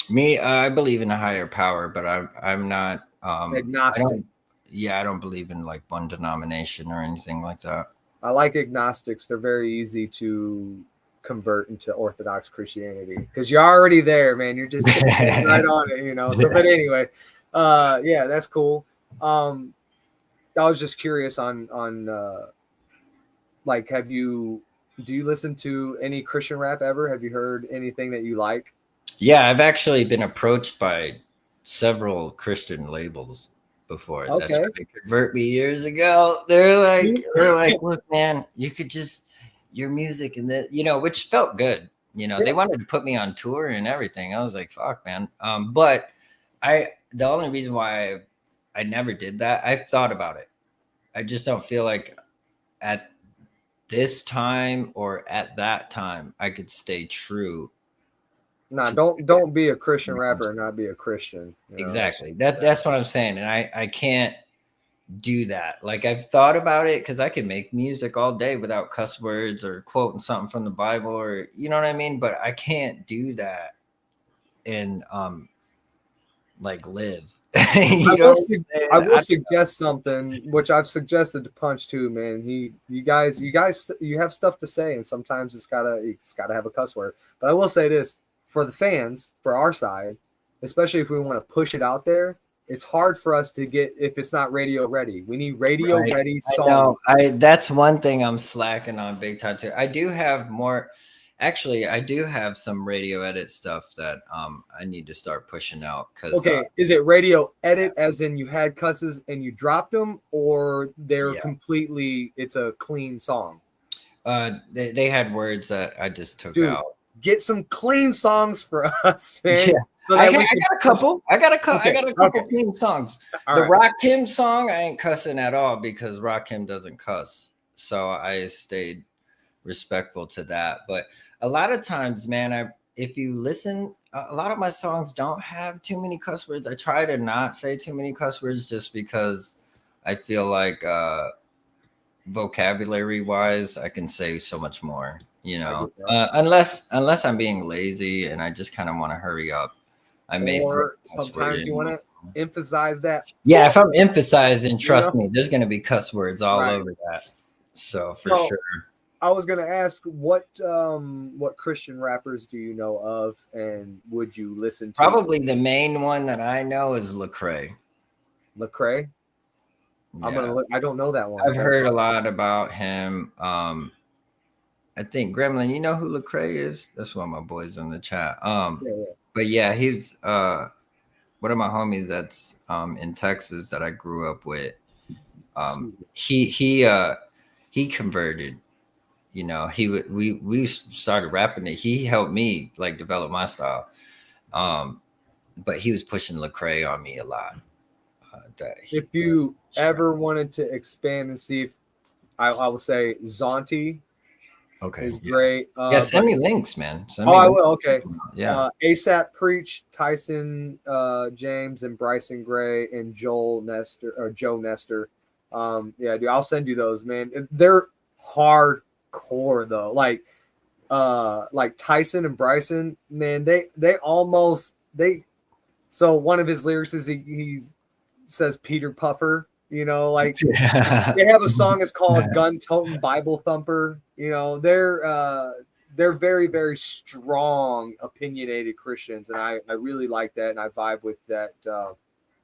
Me, I believe in a higher power, but I'm not. I Agnostic. don't. Yeah, I don't believe in like one denomination or anything like that. I like agnostics. They're very easy to convert into Orthodox Christianity because you're already there, man. You're just getting right on it. So, but anyway, yeah, that's cool. I was just curious on like, do you listen to any Christian rap ever? Have you heard anything that you like? Yeah, I've actually been approached by several Christian labels before that Okay. tried to convert me years ago. They're like, look, man, you could just your music and that, which felt good. They Yeah. wanted to put me on tour and everything. I was like, fuck, man. But the only reason why I never did that, I've thought about it. I just don't feel like at this time or at that time I could stay true Nah, to don't be a Christian what I'm rapper and not be a Christian. exactly. That's what I'm saying. And I can't do that. Like I've thought about it because I can make music all day without cuss words or quoting something from the Bible or you know what I mean? But I can't do that and like live. I You know will, what I'm saying? I will suggest something which I've suggested to Punch too, man. You guys, you have stuff to say, and sometimes it's gotta have a cuss word. But I will say this for the fans, for our side, especially if we want to push it out there, it's hard for us to get if it's not radio ready. We need radio Right. ready I songs. know. I That's one thing I'm slacking on big time too. I do have more actually I do have some radio edit stuff that I need to start pushing out because Okay, is it radio edit as in you had cusses and you dropped them, or they're yeah. completely it's a clean song? They had words that I just took Dude, out. get some clean songs for us, Yeah, man. So that we I can got a couple. I got okay, a couple okay. clean songs. All The right. Rakim song, I ain't cussing at all because Rakim doesn't cuss. So I stayed respectful to that. But a lot of times, man, if you listen, a lot of my songs don't have too many cuss words. I try to not say too many cuss words just because I feel like vocabulary wise I can say so much more, I get that. unless I'm being lazy and I just kind of want to hurry up, I may throw Or a cuss word sometimes you want in. to emphasize that, Yeah, if I'm emphasizing, you trust know? me, there's going to be cuss words all Right. over that, so for So sure. I was gonna ask what Christian rappers do you know of, and would you listen to Probably the main one that I know is Lecrae. Lecrae? Yeah, I don't know that one. I've That's heard why. a lot about him. I think Gremlin, you know who Lecrae is? That's one of my boys in the chat. Yeah, yeah. But yeah, he's one of my homies that's in Texas that I grew up with. Excuse me. He converted. We started rapping it. He helped me like develop my style. But he was pushing Lecrae on me a lot. If you ever wanted to expand and see if I will say Zonti Okay. is Yeah. great. Yeah. But Send me links, man. Send oh, me I links. will. Okay. Yeah. ASAP Preach, Tyson James, and Bryson Gray, and Joe Nestor. Yeah, dude, I'll send you those, man. They're hardcore though. Like Tyson and Bryson, man, they almost they. So one of his lyrics is he says Peter Puffer. Like Yeah. they have a song. It's called "Gun Toting Bible Thumper." They're very very strong, opinionated Christians, and I really like that, and I vibe with that.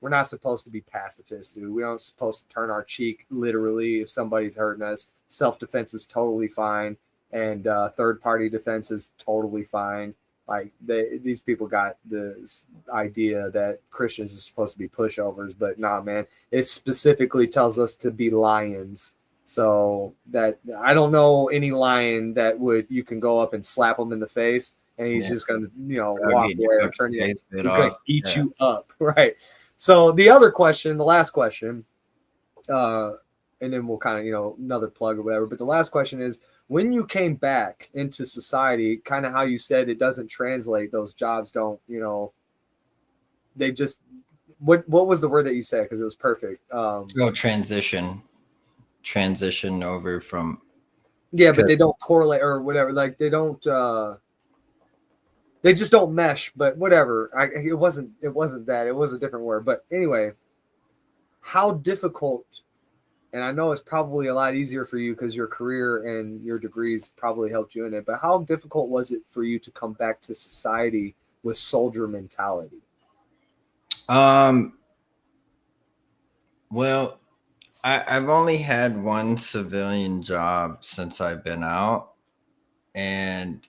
We're not supposed to be pacifists, dude. We don't supposed to turn our cheek literally if somebody's hurting us. Self defense is totally fine, and third party defense is totally fine. Like these people got this idea that Christians are supposed to be pushovers, but nah, man. It specifically tells us to be lions. So that I don't know any lion that you can go up and slap him in the face and he's just gonna walk Getting away your or fucking turn you. face bit He's gonna off. eat Yeah. you up, right? So the last question, uh, and then we'll kind of another plug or whatever. But the last question is, when you came back into society, kind of how you said it doesn't translate. Those jobs don't, they just what was the word that you said? Because it was perfect. Transition over from. Yeah, but they don't correlate or whatever. Like they don't. They just don't mesh. But whatever. It wasn't. It wasn't that. It was a different word. But anyway, how difficult? And I know it's probably a lot easier for you because your career and your degrees probably helped you in it. But how difficult was it for you to come back to society with soldier mentality? Well, I've only had one civilian job since I've been out, and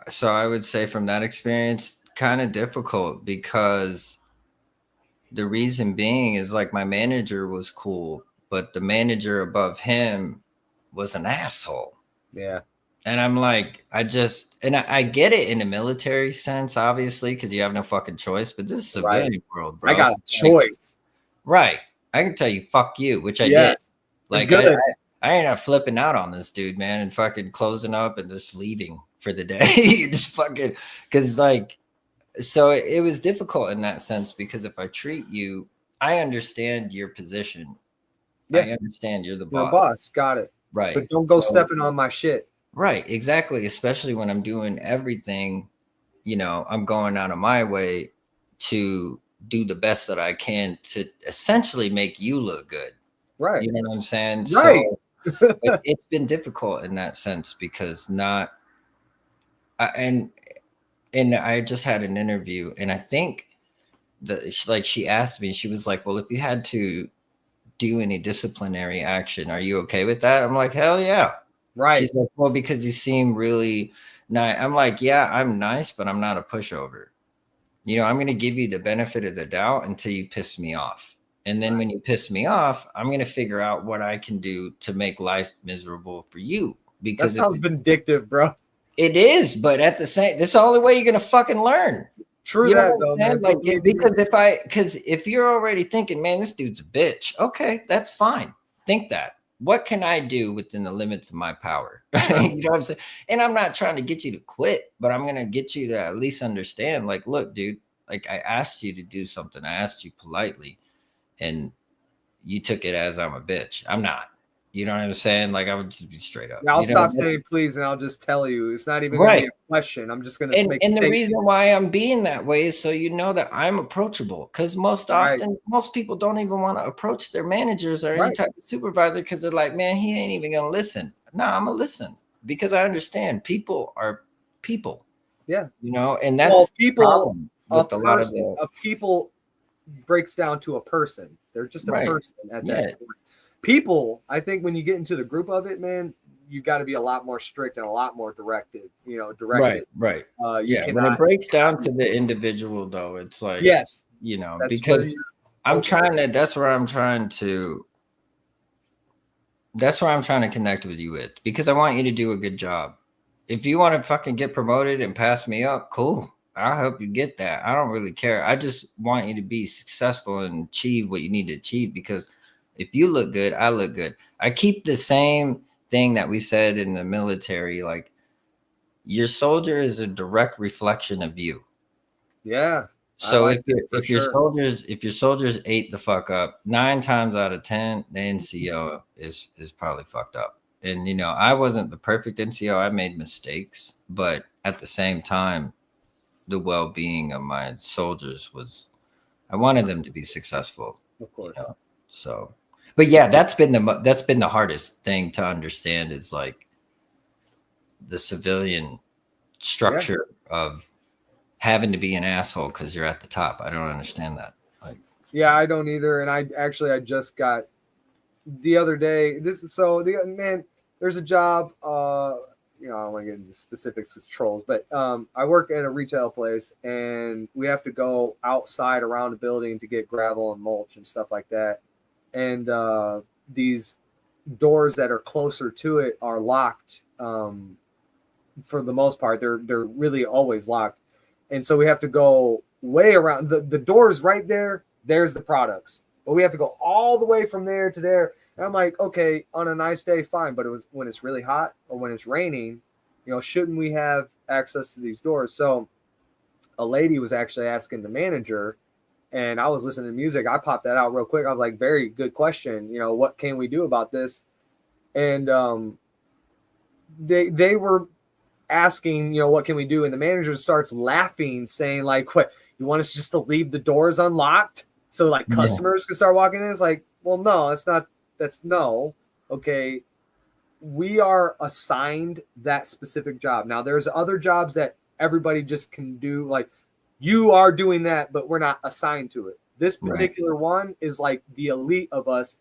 so I would say from that experience, kind of difficult because the reason being is like my manager was cool, but the manager above him was an asshole. Yeah. And I'm like, I get it in the military sense, obviously, because you have no fucking choice, but this is Right. civilian world, I bro. got a Like, choice. right. I can tell you, fuck you, which I did. Yes. Like, Good. I ain't not flipping out on this dude, man, and fucking closing up and just leaving for the day. Just fucking, because like, so it was difficult in that sense because if I treat you, I understand your position. Yeah. I understand you're the You're the boss. boss. Got it. Right. But don't go So, stepping on my shit. right. Exactly. Especially when I'm doing everything, I'm going out of my way to do the best that I can to essentially make you look good. Right. You know what I'm saying? Right. So it's been difficult in that sense because and I just had an interview and I think she asked me, she was like, well, if you had to do any disciplinary action, are you okay with that? I'm like, hell yeah. Right. She's like, well, because you seem really nice. I'm like, yeah, I'm nice, but I'm not a pushover. I'm going to give you the benefit of the doubt until you piss me off. And then when you piss me off, I'm going to figure out what I can do to make life miserable for you. That Because sounds vindictive, bro. it is, but at the same, that's the only way you're going to fucking learn. True You know that what though, I'm saying? man. Like, because if you're already thinking, man, this dude's a bitch, okay, that's fine. Think that. What can I do within the limits of my power? You know what I'm saying? And I'm not trying to get you to quit, but I'm going to get you to at least understand, like, look, dude, like I asked you to do something. I asked you politely and you took it as I'm a bitch. I'm not. You know what I'm saying? Like I would just be straight up. Yeah, I'll You know, stop saying please and I'll just tell you. It's not even gonna be right. a question. I'm just gonna make And the statements. reason why I'm being that way is so you know that I'm approachable. Because most often, most people don't even want to approach their managers or any type of supervisor because they're like, man, he ain't even gonna listen. No, I'm gonna listen because I understand people are people. Yeah. And that's people. With a lot of the A people breaks down to a person. They're just a person at that point. People, I think when you get into the group of it, man, you got to be a lot more strict and a lot more directed. Directed. Right. You when it breaks down to the individual, though, it's like yes, because That's where I'm trying to connect with you with because I want you to do a good job. If you want to fucking get promoted and pass me up, cool. I'll help you get that. I don't really care. I just want you to be successful and achieve what you need to achieve because if you look good, I look good. I keep the same thing that we said in the military, like your soldier is a direct reflection of you. Yeah, I So like it for sure. if your soldiers ate the fuck up, 9 times out of 10, the NCO is probably fucked up. And you know, I wasn't the perfect NCO. I made mistakes, but at the same time, the well-being of my soldiers was, I wanted them to be successful, Of you course. know. So, but yeah, that's been the hardest thing to understand is like the civilian Yeah. structure of having to be an asshole because you're at the top. I don't understand that. Like, Yeah, I don't either. And I just got the other day. This is so the man. There's a job. You know, I don't want to get into specifics of trolls, but I work at a retail place, and we have to go outside around the building to get gravel and mulch and stuff like that. And these doors that are closer to it are locked. For the most part, they're really always locked, and so we have to go way around. The doors right there. There's the products, but we have to go all the way from there to there. And I'm like, okay, on a nice day, fine. But it was when it's really hot or when it's raining, you know, shouldn't we have access to these doors? So a lady was actually asking the manager, and I was listening to music. I popped that out real quick. I was like, very good question. You know, what can we do about this? And they were asking, you know, what can we do? And the manager starts laughing, saying, like, what, you want us just to leave the doors unlocked so like yeah, customers can start walking in? It's like, well, no, it's not. That's no. Okay. We are assigned that specific job. Now there's other jobs that everybody just can do. Like you are doing that, but we're not assigned to it. This right. particular one is like the elite of us.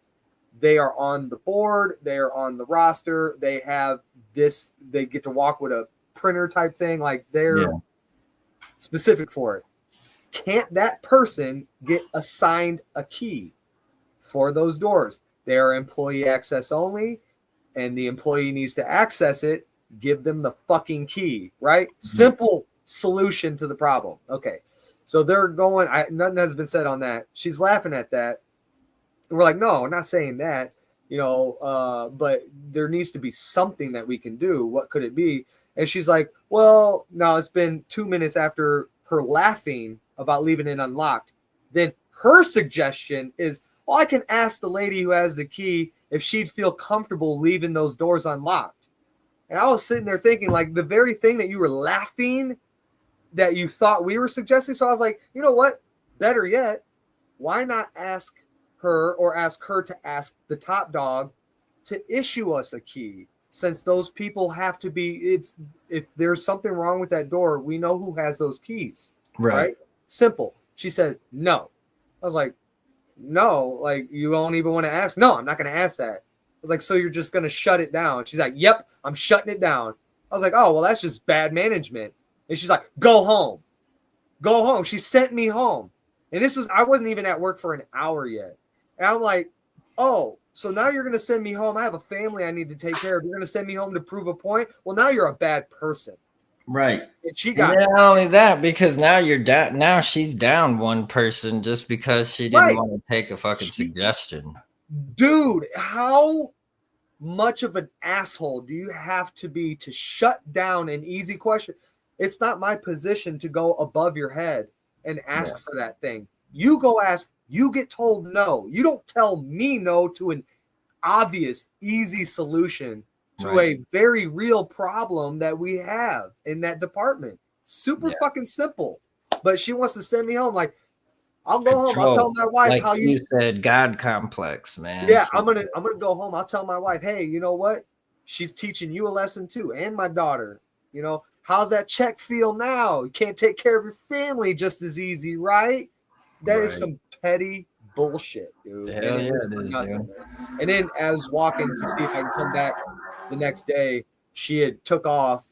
They are on the board. They are on the roster. They have this. They get to walk with a printer type thing. Like Yeah, they're specific for it. Can't that person get assigned a key for those doors? They are employee access only, and the employee needs to access it. Give them the fucking key, right? mhm. Simple solution to the problem. Okay. So they're going, nothing has been said on that. She's laughing at that. We're like, no, we're not saying that, you know, but there needs to be something that we can do. What could it be? And she's like, well, no, it's been 2 minutes after her laughing about leaving it unlocked. Then her suggestion is, well, I can ask the lady who has the key if she'd feel comfortable leaving those doors unlocked. And I was sitting there thinking, like, the very thing that you were laughing that you thought we were suggesting. So I was like, you know what? Better yet, why not ask her or ask her to ask the top dog to issue us a key, since those people have to be, it's, if there's something wrong with that door, we know who has those keys, Right. right? Simple. She said no. I was like, no, like you don't even want to ask. No, I'm not going to ask that. I was like, so you're just going to shut it down? She's like, yep, I'm shutting it down. I was like, oh, well, that's just bad management. And she's like, go home. Go home. She sent me home. And this was, I wasn't even at work for an hour yet. And I'm like, oh, so now you're going to send me home. I have a family I need to take care of. You're going to send me home to prove a point. Well, now you're a bad person. Right. And she And got then not only that, because now you're down. Now she's down one person just because she didn't right. want to take a fucking She, suggestion. dude, how much of an asshole do you have to be to shut down an easy question? It's not my position to go above your head and ask Yeah. for that thing. You go ask, you get told no. You don't tell me no to an obvious, easy solution to Right. a very real problem that we have in that department. Super Yeah. fucking simple. But she wants to send me home. Like, I'll go home. I'll tell Control. my wife Like how you said, God complex, man. yeah, I'm gonna go home. I'll tell my wife, hey, you know what? She's teaching you a lesson too, and my daughter. You know, how's that check feel now? You can't take care of your family just as easy, right? That is Right. some petty bullshit, dude. And Hell it yeah, was it for is, nothing, dude. man. And then as walking to see if I can come back the next day, she had took off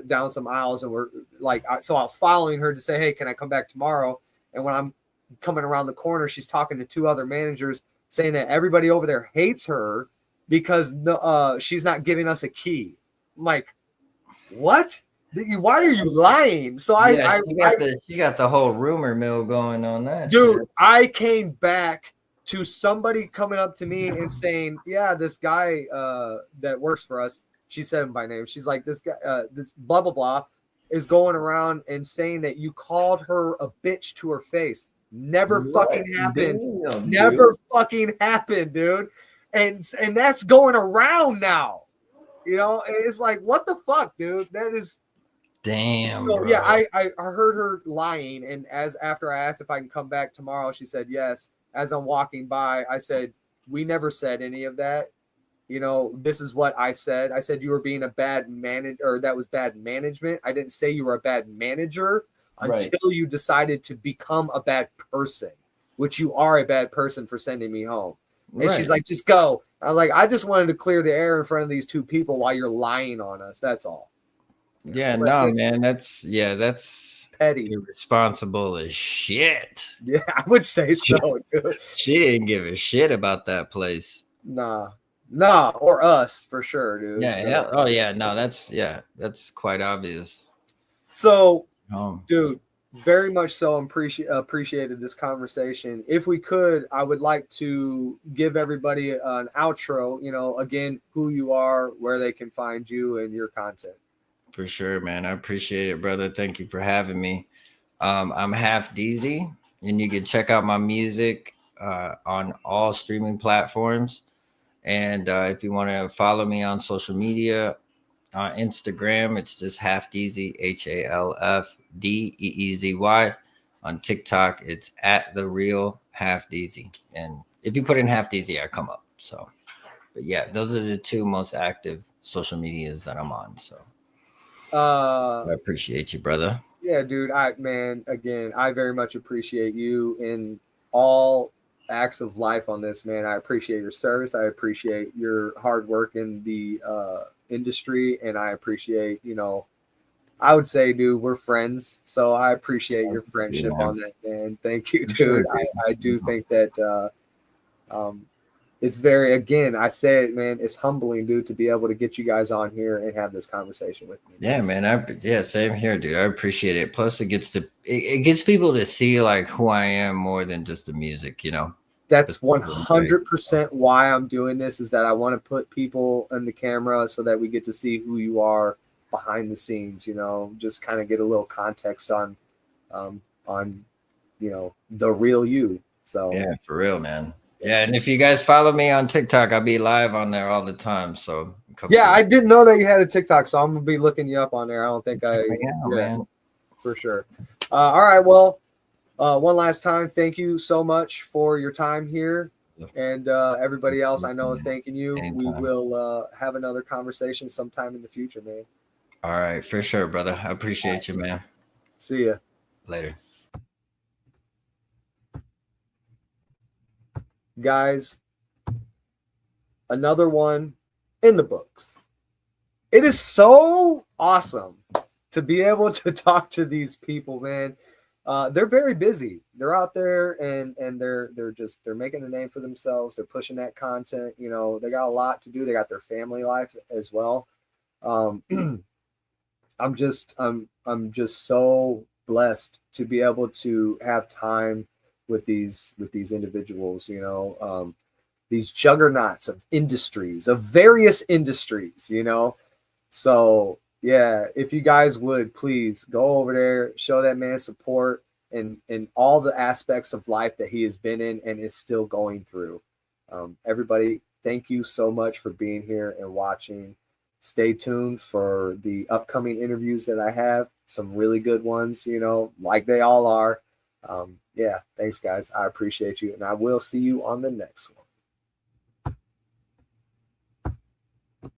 down some aisles, and we're like, so I was following her to say, hey, can I come back tomorrow? And when I'm coming around the corner, she's talking to two other managers, saying that everybody over there hates her because she's not giving us a key. I'm like, what? Why are you lying? So Yeah, she got the whole rumor mill going on that dude, shit. I came back to somebody coming up to me and saying, yeah, this guy that works for us, she said him by name. She's like, this guy, this blah, blah, blah, is going around and saying that you called her a bitch to her face. Never fucking happened. Damn, Never dude. fucking happened, dude. And that's going around now. You know, and it's like, what the fuck, dude? That is Damn, so bro. yeah, I heard her lying, and as after I asked if I can come back tomorrow, she said yes. As I'm walking by, I said, we never said any of that. You know, this is what I said. I said you were being a bad manager, or that was bad management. I didn't say you were a bad manager Right. until you decided to become a bad person, which you are a bad person for sending me home. And she's Right. like, just go. I was like, I just wanted to clear the air in front of these two people while you're lying on us. That's all. You know, Yeah, but no, it's man. That's petty. irresponsible as shit. Yeah, I would say so, dude. She didn't give a shit about that place. Nah, nah, or us for sure, dude. Yeah, yeah. So, Oh yeah, no, that's quite obvious. so, Um, dude, very much so appreciated this conversation. If we could, I would like to give everybody an outro. You know, again, who you are, where they can find you, and your content. for sure, man. I appreciate it, brother. Thank you for having me. I'm half Deezy, and you can check out my music on all streaming platforms. And if you want to follow me on social media, on Instagram, it's just half Deezy, HALFDEEZY. On TikTok, it's at the real half Deezy. And if you put in half Deezy, I come up. So, but yeah, those are the two most active social medias that I'm on. So Uh, I appreciate you, brother. yeah, dude. Man, again, I very much appreciate you in all acts of life on this, man. I appreciate your service. I appreciate your hard work in the industry, and I appreciate, you know, I would say, dude, we're friends, so I appreciate your Yeah, friendship on that, man. Thank you, for sure, dude. dude. I do think that it's very, again, I say it, man, it's humbling, dude, to be able to get you guys on here and have this conversation with me, Yeah, man. man. Yeah, same here, dude. I appreciate it. Plus, it gets people to see like who I am more than just the music, you know. That's That's really great. 100% why I'm doing this, is that I want to put people in the camera so that we get to see who you are behind the scenes, you know, just kind of get a little context on, you know, the real you. So Yeah, for real, man. yeah. Yeah, and if you guys follow me on TikTok, I'll be live on there all the time. So come Yeah, through. I didn't know that you had a TikTok, so I'm gonna be looking you up on there. I don't think Check me out, yeah, man. for sure. All right, well, one last time, thank you so much for your time here. And everybody else I know is thanking you. We Anytime. will have another conversation sometime in the future, man. All right, for sure, brother. I appreciate you, man. See ya. Later. Guys, another one in the books. It is so awesome to be able to talk to these people, man. They're very busy. They're out there and they're making a name for themselves. They're pushing that content. You know, they got a lot to do. They got their family life as well. Um, I'm just so blessed to be able to have time with these individuals. You know, these juggernauts of industries, of various industries. You know, so yeah, if you guys would please go over there, show that man support in all the aspects of life that he has been in and is still going through. Everybody, thank you so much for being here and watching. Stay tuned for the upcoming interviews that I have. Some really good ones, you know, like they all are. Yeah, thanks, guys. I appreciate you, and I will see you on the next one.